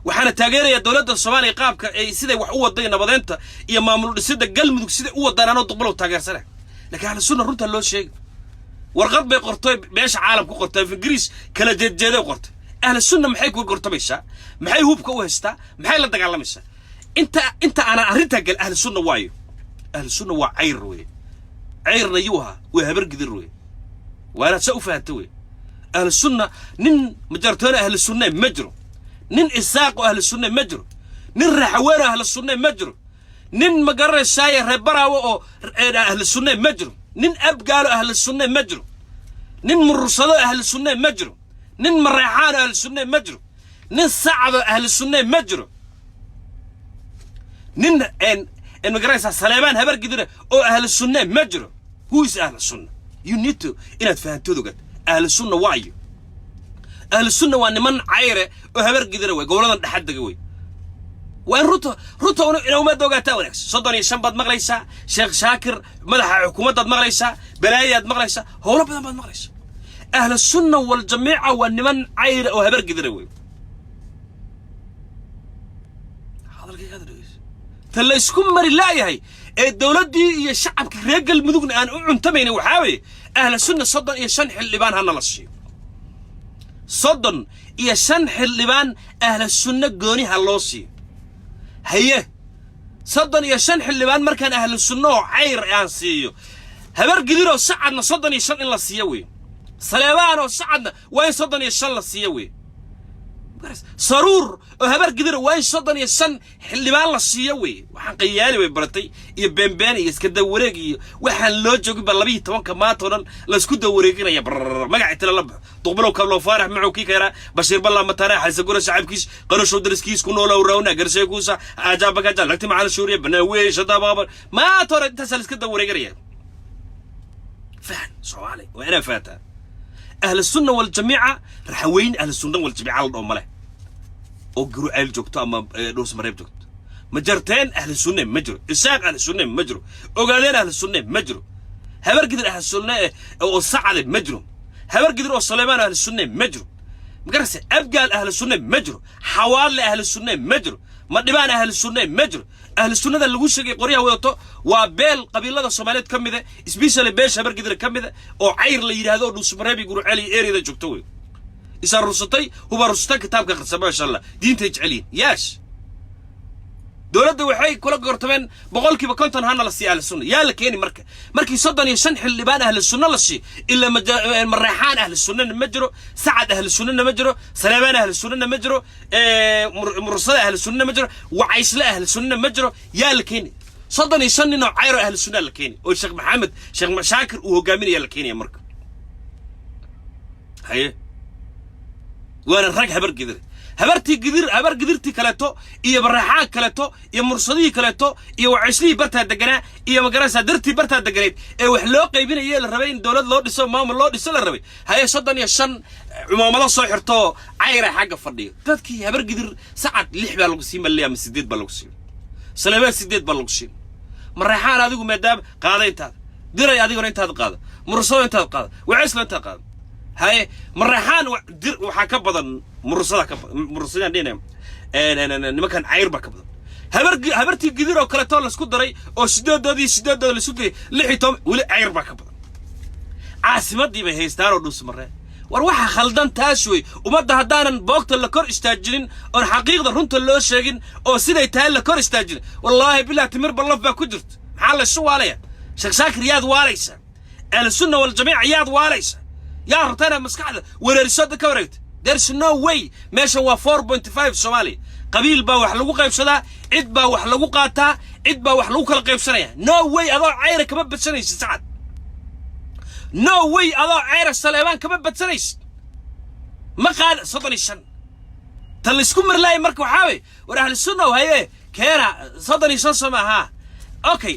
waxaana taageeraya dawladda Soomaaliya qaabka ay sida wax u waday nabadeenta iyo maamul dhisida galmudug sida u wadaan oo qublo taageersanay لكن أهل السنة رنت اللو شيء ورقد بقرطي بيش عالم كقرطي في إنجليز كلا جد قرطي أهل السنة محي قرطي بيشا محي هو بكوهستا محي لا دقال ميشا انت انا ارنتك اهل السنة وايو اهل السنة وعير وي عير نيوها وهبر قدر وي وانا سوف هتوي اهل السنة نن مجرتون اهل السنة مجرو نن اساق اهل السنة مجرو نن رحوان اهل السنة مجرو نن مقر الساير ربرا اهل السنة مجرو نن ابقال اهل السنة مجرو نن مرصد اهل السنة مجرو نن مريحان اهل السنة مجرو نن صعب اهل السنة مجرو نن ان مقرأيسا سليمان هبر قدره او اهل السنة مجرو هو is اهل السنة you need to اناد فهمتو دوغت اهل السنة وايو اهل السنة وان من عيره او هبر قدره وي قولنا نحد قوي وان روتو انو ما دوغاتا ونكس صدني شنباد مغليسا شيخ شاكر مدح حكومة مغليسا بلايات مغليسا هولا بدن باد مغليسا اهل السنة والجميع وان من عيره او هبر قدره وي هذا الكي هذا تلا يسكن مري لا يهي الدولة دي الشعب كرجال مدوغن أن أعنتمين وحاوي أهل السنة صدن يشنح اللبان هنا للشيء صدن يشنح اللبان أهل السنة جوني هاللوسي هي صدن يشنح اللبان مركان أهل السنة عير أنسيو هبر قديرو سعدنا صدن يشن إلا سيوي سليمان وسعدنا وين صدن يشن للسيوي سرور وهبر قدر وين صدن يسن حلبان للسيوي وحن قيالي ويبرتي يبنباني يسكد وريقي وحن لو جوجي باللبي توان كما تورن لا اسكو دوريقنا يا برر ما قاعد تللب طقبلو كبلو فارح معو كي كيرا بشير بالله متارا حسقول شعبكيس قالوا شو درسكيس كونو لو رونا قرسيكوسا اجابك اجا لكتي مع السوريا بنوي شدا بابا ما تورن انت سلسكد دوريقنا فهن سؤالي وانا فاتا أهل السنة والجميع رحوين أهل السنة والجميع على الأمة أو جرو أهل جوكتو أما روس مريب جوكت مجرتين أهل السنة مجرو إساق أهل السنة مجرو أوغالين أهل السنة مجرو هبر قدر أهل السنة أو السعد مجرو هبر قدر سليمان أهل السنة مجرو مقرسة أبقى أهل السنة مجرو حوال أهل السنة مجرو مدبان أهل السنة مجرو أهل السنة اللي وشك قرية ويطو وبيل قبيلة الصوماليات كم ذا سبيشال بيش هبر قدر كم ذا أو عير اللي هذا روس مريب يقولوا علي إيري ذا جوكتوي إذا رصتي هو رصتك كتاب قصة ما شاء الله دين تجعلين ياش دولة وحي كل قرطبين بقول كيف كنتن هنا للسي أهل السنة يا لك يعني مركي صدق يشنح اللي بان أهل السنة للشيء إلا مريحان أهل السنة مجرو سعد أهل السنة مجرو سليمان أهل السنة مجرو مرصد أهل السنة مجرو وعيسى أهل السنة مجرو يا لك يعني صدق يشنن عير أهل السنة لك يعني والشيخ محمد شيخ شاكر وهو جامين يا لك يعني يا مركب هي وانا الرق هبر قدرتي كلاتو إيه بريحان كلاتو إيه مرصدي كلاتو إيه وعشلي برتها دقنا إيه مقرسة درتي برتها دقنيت إيه وحلو قيبين إيه الربين دولة لو دسو مام لو دسو الربي هاي صدن يشن عمامة صحرتو عيرة حاجة فردية تذكي هبر قدر ساعد لح بالوقسيم اللي من سديد بالوقسيم سلامات سديد بالوقسيم مريحان هذيكم مدام قاضي انت دري هذيكم انت قاضي مرصد انت قاضي وعسل انت قاضي هاي مريحان وحكى بدن مرصدين دينا ما كان عير بكبدن هبرتي قدير او كلا تول اسكو دري او شدادودي لسودي لخيتهم ولي عير بكبدن عاصمتي به هيستار ودوس مره war waxa khaldan taas way umada hadaanan boogta la kor istaajin oo xaqiiqda runta loo sheegin oo siday tahay la kor istaajin wallahi billahi timir ballaf ba ku jirto maxaa la suwaalaya sheekh shaakir yaad waalaysa al sunna wal jamii yaad waalaysa yaa rutana maskaxda weerarshada ka wareegta there's no way meesha waa 4.5 Soomaali qabiil baa wax lagu qaybsadaa cid baa wax lagu qaataa cid baa wax lagu kala qaybsanaya no way adoo cayr kama badsanaysid saacad no way adoo cayr Saleeman kama badsanaysid ma qaad sadani shan tal isku marlay marka waxa way war ahli sunna wahaye keena sadani shan samaha okay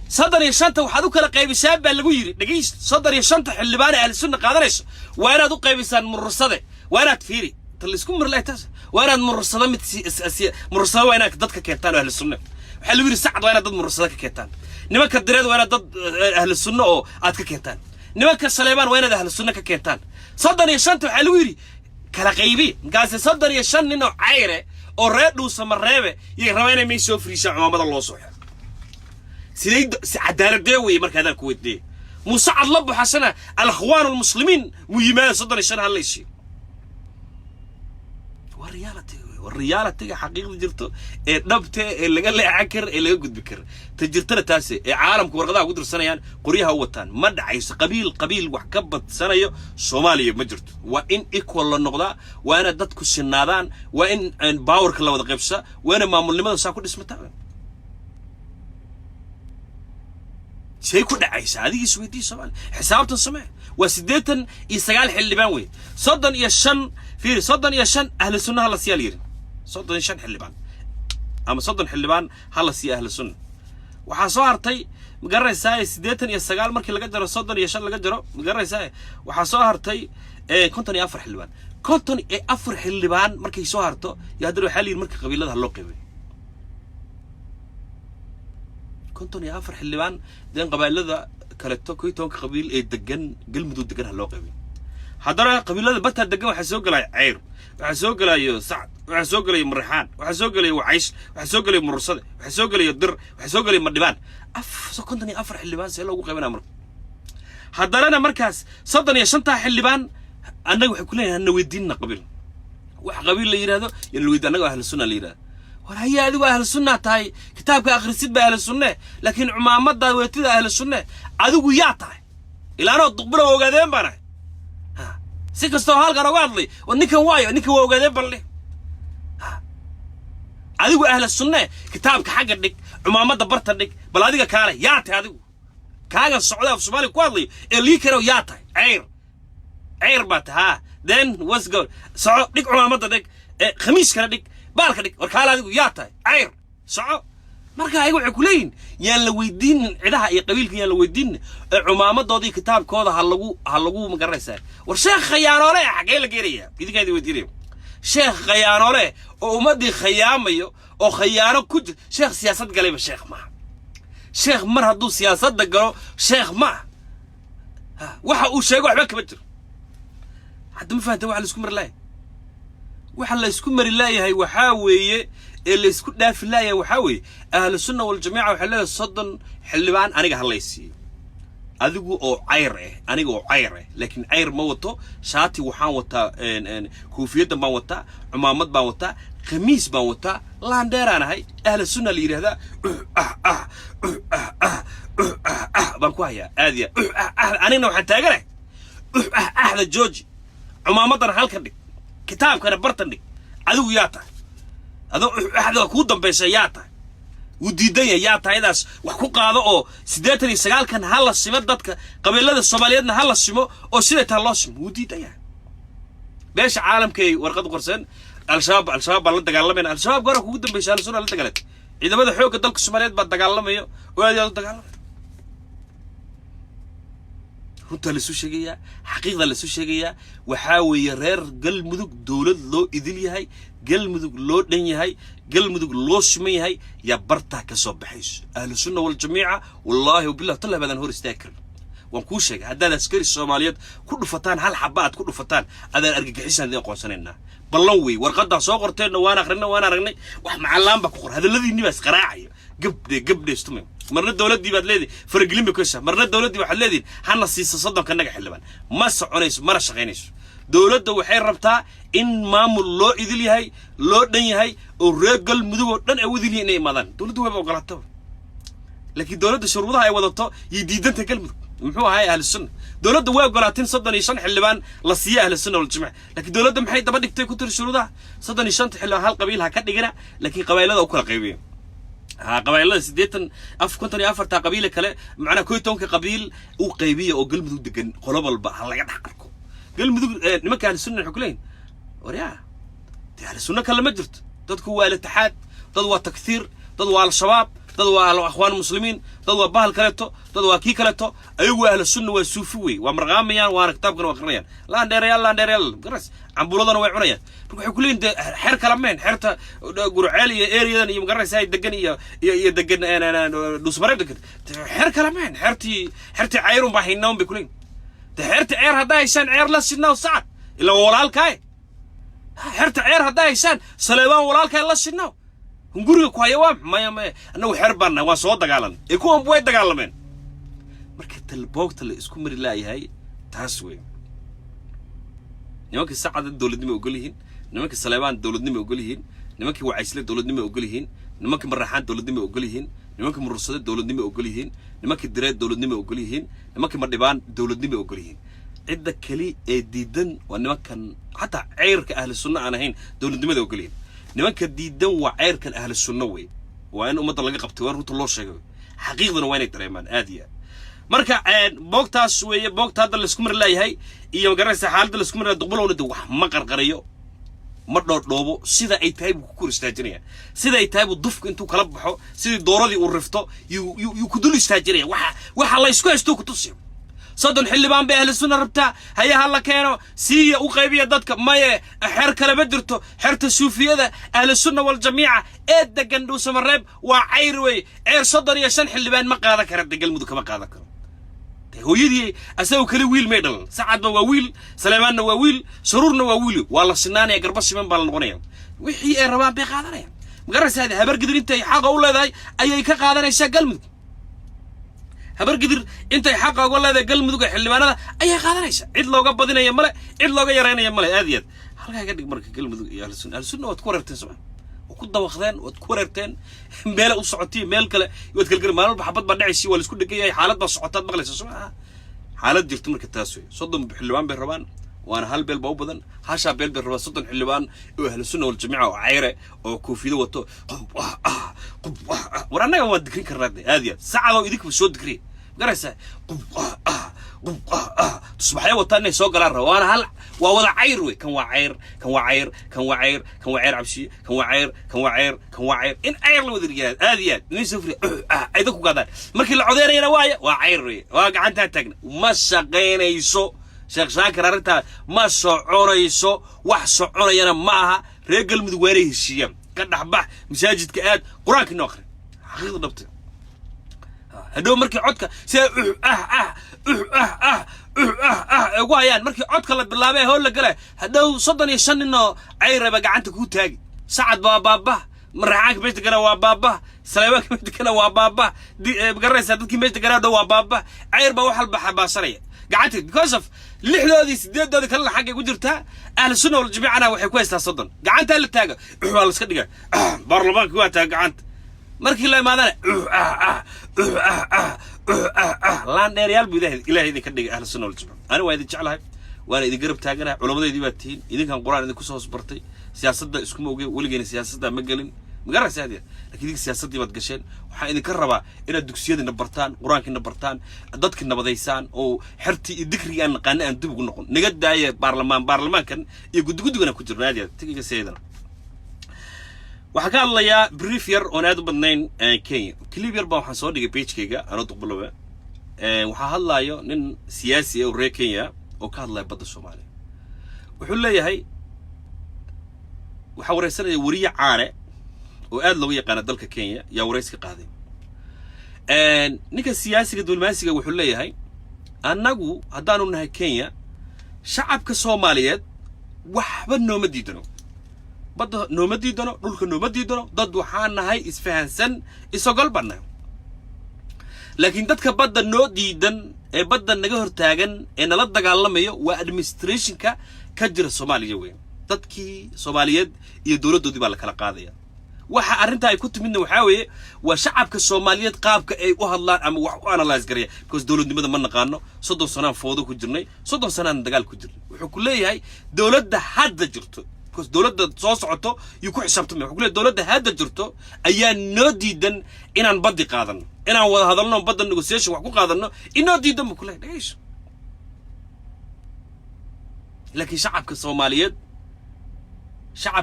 صدر يشنت وحدو كلا قيبسان بان لغو يري دغيس صدر يشنت خلبان اهل السنه قادنيس وانا دو قيبسان مرصده وانا تفيري تلسكم مرلايتاس وانا مرصده مرصده وانا ددك كيتان اهل السنه waxa lagu yiri sacad waana dad مرصده ka keentaan nimanka direed waana dad ahli sunna oo aad ka keentaan nimanka Saleeman waana ahli sunna ka keentaan صدر يشنت waxa lagu yiri kala qaybi gaas صدر يشن inuu cayre oo reedhu samareebe iyo rabayna may soo friisha cuumada loo soo سيد عدالة دوي مرك هذا الكويت دي مساعد لبو حسنا الأخوان المسلمين ميمان صدر الشان هالشيء والريالة حقيقة جرتو نبته اللي قال لي عكر اللي يقعد بكر تجرتنا تاسي عالم كورقدا قدر سنة يعني قريها وطن مد عيس قبيل وحكبت سنة صوماليا مجرت وإن إكوال النقطة وأنا دتك السنادان وإن باور كلا وذا قبسة وأنا ما ملمة ساكون اسمه تابع شيء كده عيس هذه سويتي سوال حسابة السماء وسديتن يستقال حل بانوي صدن يشن في صدن يشن أهل السنة هلا سيالير صدن يشن حلبان أما صدن حلبان هلا سي أهل السنة وحصارتي مقرر ساي سديتن يستقال مركي لقدر صدن يشن لقدره مقرر ساي وحصارتي كنتني أفرح حلبان كنتني أفرح حلبان مركي صارته يقدروا حالي مركي قبيلة هاللقبة كنتني أفرح حلبان دين قبيلة كلتو كويتون قبيل الدجن قلم دود دجن هاللقبة حضرها قبيلة بتها الدجن وحسوق له عير وحسوق له سعد وحسوق له مريحان وحسوق له وعيش وحسوق له مرصد وحسوق له الدر وحسوق له مدبان كنتني أفرح حلبان سيلو قبيلة أمر حضرنا مركز صدني يا شنطة حلبان أنا وحكولين أنا وديننا قبيل وحقبيل اللي يرادو يلويد أنا وأهل السنة اللي يراد وهي هذه أهل السنة تاي كتابك آخر سيد بأهل السنة لكن عمامات دا ويتيد أهل السنة عدو يعطي إلى أنا أطبنا وقادين بنا سيكستو هالك روادلي ونكا وايو نكا وقادين بنا عدو أهل السنة كتابك حقك عمامات دا برتنك بل هذه كالي يعطي عدو كاغا السعودية في الصومالي كوادلي اللي كانوا يعطي عير بات then what's good سعود ديك عمامات ديك خميس كان ديك بالك ديك وركالا ديك يعطي عير سعود marka ay waxay ku leeyin yaan la weydiin ciidaha iyo qabiilka yaan la weydiin cumaamadoodii kitaabkooda ha lagu magaraysaa war sheekh khiyaanoole xagee la geeraya idinka weydiinay sheekh khiyaanoole oo ummadii khiyaamayo oo khiyaano ku sheekh siyaasad galay sheekh ma sheekh mar hadduu siyaasadda galo sheekh ma waxa uu sheego waxba kama jiro hadda ma fahantaa waxa la isku mari laayahay waxa weeye اللي يسكت ده في الله يا وحوي أهل السنة والجماعة وحلا الصدن حلبان أنا جهليسي أذوق أو عيره أنا جو عيره لكن عير موته شاتي وحان وتا كوفية موتا عمامات موتا خميس موتا لاندير أنا هاي أهل السنة اللي هذا بنكوهيا هذه أنا نوع حتى أجره هذا الجوج عمامات أنا هالكني كتاب كان برتني أذوق ياته هذا كودم بيسياته وديدية ياته هذاس وحقوق هذا أو سيداتني سجال كان هلا السمات دتك قبل هذا الصوماليين هلا السمو أو سيدة هلا السمو وديدية بيش عالم كي ورقة قرصين الشباب اللي تقلمين الشباب قرأ كودم بيش السنة اللي تقلت إذا بدأ حوك دلك الصوماليين بتقلم أيوه وهذا تقلم runta la soo sheegaya xaqiiqda la soo sheegaya waxa weeye reer galmudug dawlad loo idil yahay galmudug loo dhan yahay galmudug loo shiman yahay ya barta ka soo baxayso ahlu sunna wal jamiica wallahi billahi tallah badan hor istaakir waan ku sheegay hadda askari Soomaaliyeed ku dhufataan hal xabaad ku dhufataan adaan argagixisan idin qoonsanayna ballan way warqada soo qorteen waan aragnay wax macallaan ba ku qor hadalladii nibaas qaraacayo gabdhe istumay marna dawladii baad leedahay farqilin bay ku heshaa marna dawladii waxa leedahay hana siiso soddonka naga xilban ma soconayso ma shaqeynayso dawladda waxay rabtaa in maamul loo idil yahay loo dhan yahay oo reer galmudug oo dhan ay wadil inay imaadaan dawladdu way ogolaato laakiin dawladda shuruudaha ay wadato diidanta galmudug muxuu ahay ahli sunna dawladda way ogolaateen 35 xilban la siiyo ahli sunna wal jamaa laakiin dawladda maxay daba dhigtay ku tir shuruudaha 35 xilban hal qabiil ha ka dhigana laakiin qabiilada u kala qaybiyeen قبائل سديتن كنتني أفرت قبيلة كله معنا كويتون كقبيل وقيبية أو قلب ذو دقن قلوب البحر الله يضحككم قلب ذو نمك على السنة الحكولين وريا على السنة كلا مجرت تدكوا الاتحاد تدوا تكثير تدوا الشباب تدوا الأخوان المسلمين تدوا بحل كلتو تدوا كي كلتو أيوة أهل السنة والسوفوي ومرغاميان وأنا كتاب كانوا أخريان لا ندريال قرص عم بلودنا وعريان حكولين ده حر كلامين حرته قرعالية إيريان يمقرص هاي الدقنية يدقن أنا دوسبريد دقن حر كلامين حرتي عيرهم بحينهم بكلين حرت عير هذا يشان عير لسنا وسعد إلا ولا الكاي حرت عير هذا يشان سليمان ولا الكاي لسنا هنقول لك هاي ما أنا حربنا وصوت دجالن يكون بوي دجالمن مركت البوقت اللي اسكو مري لا هاي تاسوي نمك الساعة الدولة دي ما يقوليهن نمك السليمان الدولة دي ما يقوليهن نمك وعيسلة الدولة دي ما يقوليهن نمك مرحان الدولة دي ما يقوليهن نمك مرصد الدولة دي ما يقوليهن نمك الدراد الدولة دي ما يقوليهن نمك مردبان الدولة دي ما يقوليهن عدة كلي ديدن ونمك كان حتى عيرك أهل السنة أنا هين دولة دي ما يقوليهن نمك ديدن وعيرك أهل السنة وين وأنا أمد الله قبتوار وطلع شيء حقيقة وين تريمان آدية marka boogtaas weeye boogta hadda la isku mar leeyahay iyo garanaysa xaaladda la isku mar duqbaloona wax ma qarqariyo ma dhoodhoobo sida ay tahay ku koristaajinaya sida ay tahay dufku intuu kala baxo sidii dooradii uu rifto yu ku dul istaajinaya waxa la isku haysto ku tusiyo صدن حلبان بأهل السنة ربطة هيا هلا كانوا سيا وقيبية ضدك ما حر كلا بدرته حرت السوفية ذا أهل السنة والجميع إد جندو سمرب وعيروي عير صدر يشان حلبان ما قاعد كرد دجال مدك ما قاعد كرد هو يدي أسوي كل ويل ميدل سعد وويل سليمان وويل سرورنا وويل والله سنان يا قربش من بالنغنية وحي الربان بقاعدنا مقرس هذا هبر قدر أنت حاجة ولا ذا أي كقاعدنا يشجع مدك هبر قدر أنت حقا ولا ذا قل مذوق حلبان هذا أي قادريش عد لو قبضنا يملا عد لو يرينا يملا هذيت هل قاعد مرك قل مذوق يا السنة السنة وتكررتين سبحان وكل واخذين وتكررتين ميل وصعتي ميل كلا يتكلم ما بحبط بدعيسي ولا سكون دقيقة حالات بصعتات بغلس سبحان حالات جلت مرك التاسوي صدم بحلبان بالربان وأنا هل بالباو بدن هاشا بالربان صدم حلبان وأهل السنة والجماعة وعيرة وكوفيدو وتو ورانا يوم الذكرين كردي هذه ساعة ويديك بشو الذكرين قريسة تصبح يوم تاني سوق الأرض وأنا هلا ووضع عيروي كان وعير عبشي كان وعير إن عير لو ذريات هذه نسفري أيدك وقدر مركي العذير هنا وعيروي واقع أنت تجن ما سقينا يسوع شيخ شاكر أرتها ما سعورة يسوع وحسعورة ينا معها رجل مدوره الشيم كان حباه مساجد كأد قرآن كناخر حقيقة ضبط هدو مركي عدك سي وهايان مركي عدك الله بالله بيه هو اللي قاله هدو صدن يشن انه عيره بقى عنتك هو تاجي سعد بابا مرعاك بيت كنا وبابا سليمانك بيت كنا وبابا بقريس هدوك بيت كنا دو وبابا عير بوحل بحباسريه قعدت بكوسف لحدودي سديدودي كلا حاجه قدرتها اهل السنه والجماعه انا waxay ku haystaa soddon gacanta la taaga waa la iska dhiga baarlamaanka waa taaga gacanta markii la imaadana laan dheeryaal buu ilaahay idin ka dhigay ahl sunna wal jamaa ana waa idin jeclahay waana idin garab taaganahay culamadeedii baa tihiin idinkan quraan idin ku soo bartay siyaasadda isku moogay waligeena siyaasadda ma galin مقرس هذه لكن ديك السياسة دي بتقشين وحين كربا إن الدكسيات نبرتان قرآن كنبرتان ضد كنبضيسان أو حرتي الذكري أن قناة أن تبغى نقول نجد داية برلمان كان يقول أنا كنت راديا تيجي سيدنا وحكى الله يا بريفير أنا هذا بدنين كين كليبير باو حصل ديك بيتش كيجا أنا تقبله وحكى الله يا نن سياسي أو ريكيا وكان الله يبدأ الصومالي وحلا يا هاي وحوري سنة ورية عارة وقال له يقانا دلك كينيا يا ورئيس قاضي نيكا السياسي دول ماسكه وحليه هاي انغو هدانو نها كينيا شعب كصوماليات وحبا نوما ديدنو بد نوما ديدنو دولك نوما ديدنو ضد وحان هاي اسفهانسن اسوغل بنا لكن ددك بدا نو ديدن اي بدا نغا هورتاغن ان لا دغالميو وا ادمنستريشنكا كجير Soomaaliya weyn dadkii Soomaaliyeed iyo dawladoodii baa la kala qaadaya waxa arinta ay ku timidna waxa weeye waa shacabka Soomaaliyeed qaabka ay u hadlaan ama wax u analyze gareeya because dawladnimada ma naqaano 30 sano foodo ku jirnay 30 sano dagaal ku jirnay wuxuu ku leeyahay dawladda hadda jirto because dawladda soo socoto iyo ku xisaabtamay wuxuu ku leeyahay dawladda hadda jirto ayaa noo diidan inaan badi qaadano inaan wada hadalno badda negotiation wax ku qaadano inoo diidan ma ku leeyahay لكن شعبك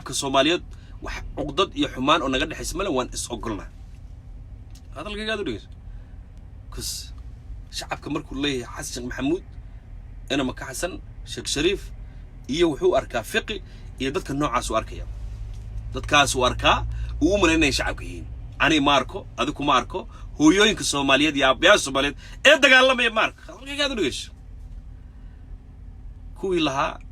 الصوماليات عقدد يا حمان أو نقدر حسمله وان إسقلنا هذا اللي قاعد يقول كس شعبك مركو ليه حسن شيخ محمود أنا مك حسن شيخ شريف يوحو أركا فقي يدك النوع عسو أركيا دك عسو أركا ومن إنه شعبكين أنا ماركو هذاكو ماركو هو يوينك الصوماليات يا بيا الصوماليات إيه دقال الله مارك هذا اللي قاعد يقول كوي لها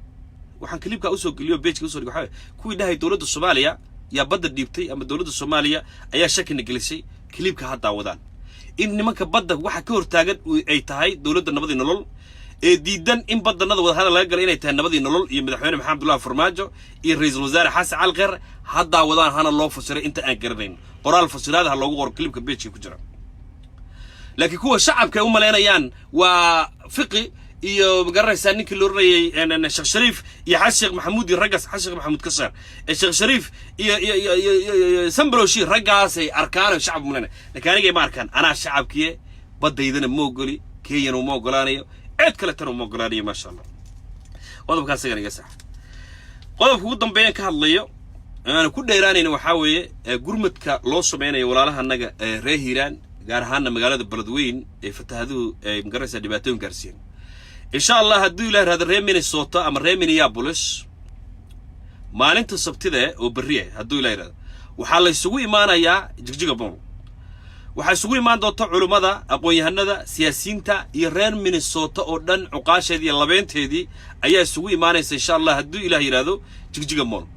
waxaan klibka u soo geliyo page ka soo dhigo waxa kuwii dhahay dawladda Soomaaliya يا بدر ديبتي أما دولة الصومالية أي شك نجلسي كليب كهذا ودان إن ما كبدر واحد كور تاجد أي تهاي دولة النبض نلول ديدن إن بدر نضوى هذا لا يقدر إنه النبض نلول يمدحون محمد الله فرماجو الرئيس الوزراء حاس على الغير هذا ودان هنا الله فسر أنت أنكرين قرال الفسر هذا هاللوجو ور كليب كبيت شيء كجرا لكن هو الشعب كأم لنا يان وفقي يقرر سانيك اللوري أنا الشيخ شريف يحشق محمود الرقص حشق محمود كسر الشيخ شريف سنبلوشي رقص أركان الشعب مننا لكن أنا جاي ما أركان أنا الشعب كيه بدي إذا موجولي كي ينو موجولاني عد كلا ترى موجولاني ما شاء الله وهذا بكان سجن يسح وهذا بقول بين كهالليو أنا كل إيراني نوحاوي جرمتك لوص بيني ولا لها النجا رهيران جارهان مقالة البلدوين فتهذو مقرس دباتون كرسين إن شاء الله هدو له هذا الرئيم من الصوتة أما الرئيم من يابولس ما أنت السبت ذا وبريه هدو له هذا وحال يسوي معنا يا جيجا بون وحيسوي معنا دوت علوم هذا أقوي هندا سياسيين تا يرين من الصوتة أردن عقاش هذه اللبنت هذه أي يسوي معنا إن شاء الله هدو إلى هذا جيجا بون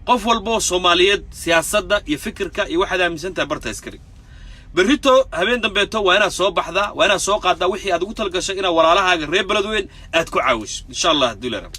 قف والبو صوماليات سياسة دا يفكر كا يواحد من سنة برتا يسكري بريتو هبين دنبيتو وانا سو بحدا وانا سو قادا وحي ادغو تلغشا انا ولاalaha reer beledweyn aad ku caawish insha Allah duulara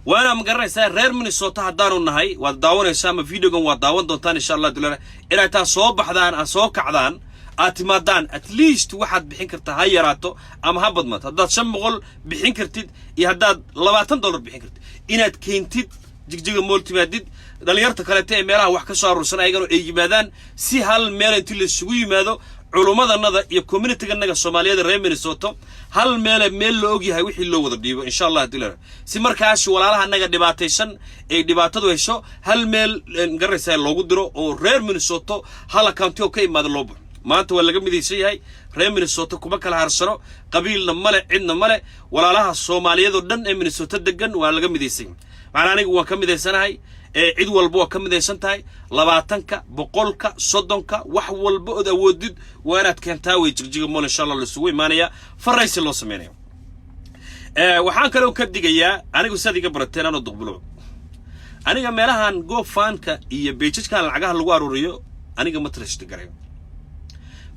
وانا مقرنيسا reer Minnesota hadaanu nahay waa daawanaysaa ma videogan waa daawan doontaan insha Allah duulara ila taa soo baxdaan aan soo kacdaan aad timaadaan at least waxaad bixin kartaa ha yaraato ama ha badmato hadaad 500 bixin kartid iyo hadaad $20 bixin kartid inaad keentid jigjiga multimadid dhalinyarta kale ee meelaha wax ka soo aruursan ayagana ay yimaadaan si hal meel intii la isugu yimaado culumadanada iyo community-ganaga Soomaaliyeed reer Minnesota hal meel loo og yahay wixii loo wada dhiibo insha Allah dilaa si markaas walaalaha naga dhibaataysan ay dhibaatadu hesho hal meel garaysa loogu diro oo reer Minnesota hal account oo ka imaado loo buux maanta waa laga midaysan yahay reer Minnesota kuma kala harsano qabiilna male cidna male walaalaha Soomaaliyeed oo dhan ee Minnesota degan waa laga midaysan macna anigu waan ka midaysanahay cid walba waa ka midaysan tahay 20ka 100ka 30ka wax walba oo awoodid waa inaad keentaa way jigjiga mool insha Allah la sugu iimaanaya faraysi loo sameeyo waxaan kale oo ka digayaa anigu sadiga barateen aan duqbulo aniga meelahan GoFundka iyo page-ka lacagaha lagu aruuriyo aniga ma trust garay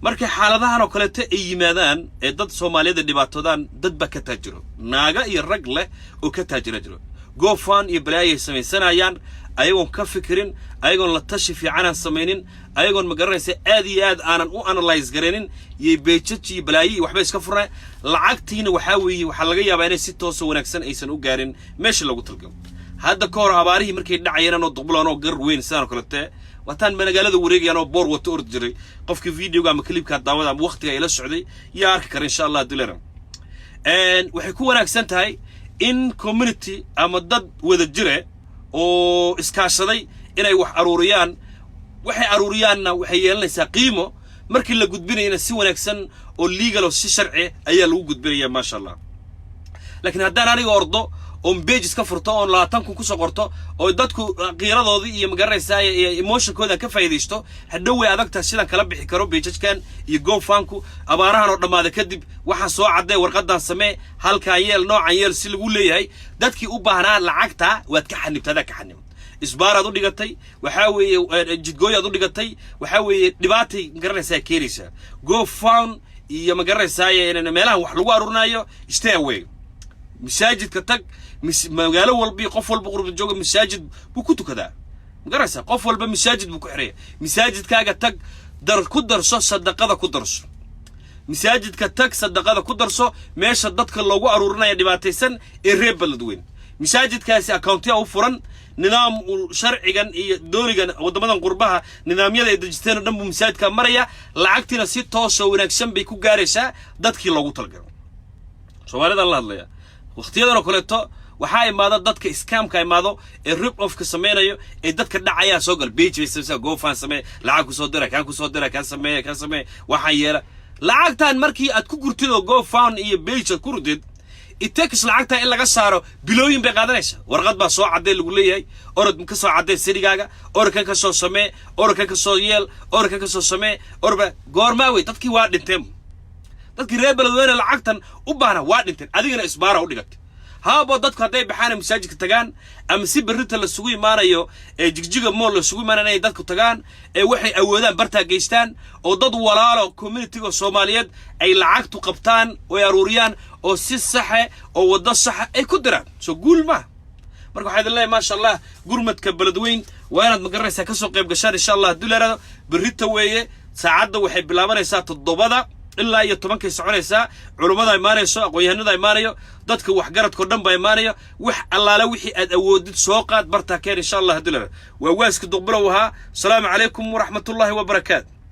markay xaaladahan oo kale ay yimaadaan ee dad Soomaaliyeed dhibaatoodan dad ba ka taajiro naaga iyo rag leh oo ka taajira jiro GoFund iyo balaayay sameeysanayaan ayagoon ka fikirin ayagoon la tashi fiican aan sameeynin ayagoon magaranaysa aad iyo aad aanan u analyze gareenin iyo beejadii balaayi waxba iska furnay lacagtiina waxa weeye waxa laga yaabaa inay si toos ah wanaagsan aysan u gaarin meesha lagu talgalo hadda ka hor abaarihii markay dhacayeen oo duqbulaan oo gar weyn sidoo kale wataan magaalada wareegayaan oo boor wato ordi jiray qofkii videoga ama clipka daawada ama waqtiga ila socday yaa arki kara insha Allah dileeran waxay ku wanaagsan tahay in community ama dad wada jire oo iskaashaday inay wax aruuriyaan waxay aruuriyaanna waxay yeelanaysaa qiimo markii la gudbinayna si wanaagsan oo legal oo si sharci ayaa lagu gudbinayaa ma sha Allah laakiin haddaan aniga ordo oo page iska furto oo 20 ku soo qorto oo dadku qiiradoodii iyo magaranaysaa emotionkooda ka faa'iideysto hadhow way adagtaa sidan kala bixi karo page-kan iyo GoFundku abaarahan oo dhamaada kadib waxa soo caday warqadan samee halka yeel noocan yeel si lagu leeyahay dadkii u baahnaa lacagta waad ka xanibtada ka xanib isbaarad u dhigatay waxa weeye jidgooyad u dhigatay waxa weeye dhibaatay magaranaysaa keenaysa GoFund iyo magaranaysaa in meelaha wax lagu aruurinayo stay away masaajidka tag magaalo walba qof walba qurb jooga masaajid buu ku tukadaa magaraysa qof walba masaajid buu ku xiray masaajidkaaga tag dar ku darso sadaqada ku darso masaajidka tag sadaqada ku darso meesha dadka loogu aruurinayo dhibaataysan ee reer beledweyn masaajidkaasi account u furan nidaam sharcigan iyo doonigan wadamadan qurbaha nidaamyada ay dejisteen dhanbu masaajidka maraya lacagtina si toos ah wanaagsan bay ku gaaraysaa dadkii loogu talgalay Soomaalida la hadlaya waqtiyadan oo kaleeto waxa imaada dadka scamka imaado ee rip off ka sameeyo ee dadka dhacaya soo gal page way GoFund samee lacag ku soo dira kan samee waxa yeela lacagtan markii aad ku gurtido GoFund iyo page ku rudid itex lacagta in laga saaro bilooyin bay qaadanaysa warqad baa soo caday lagu leeyahay orod ka soo caday sirigaaga orkan ka soo samee orkan ka soo yeel orkan ka soo samee orba goorma way dadkii waa dhinteen dadkii reer beledweyne lacagtan u baahna waa dhinteen adigana isbaara u dhigatay هابو دادك هداي بحانا مساجك تغان أما سي بريتا لسوغي مانايو جيجيغا مول لسوغي مانايو دادكو تغان وحي أودان برتا جيستان أو داد ولالو كومينيتيغو سوماليات أي لعاقتو قبطان وياروريان أو سي الصحة أو ودا الصحة أي كدران قول ما marka waxaad leeyahay ma sha Allah gurmadka baladweyn waa inaad magaraysaa ka soo qayb gashaan insha Allah duleerada berrito weeye saacada waxay bilaabanaysaa 7 ilaa iyo 10 soconaysaa culimada imaanayso aqoonyahanada imaanayo dadka wax garadko dhan baa imaanayo wax allaala wixii aad awoodid soo qaad barta keen insha Allah duleerada waa waaska duqbalow ahaa salaamu calaykum wa rahmatullahi wa barakaatuh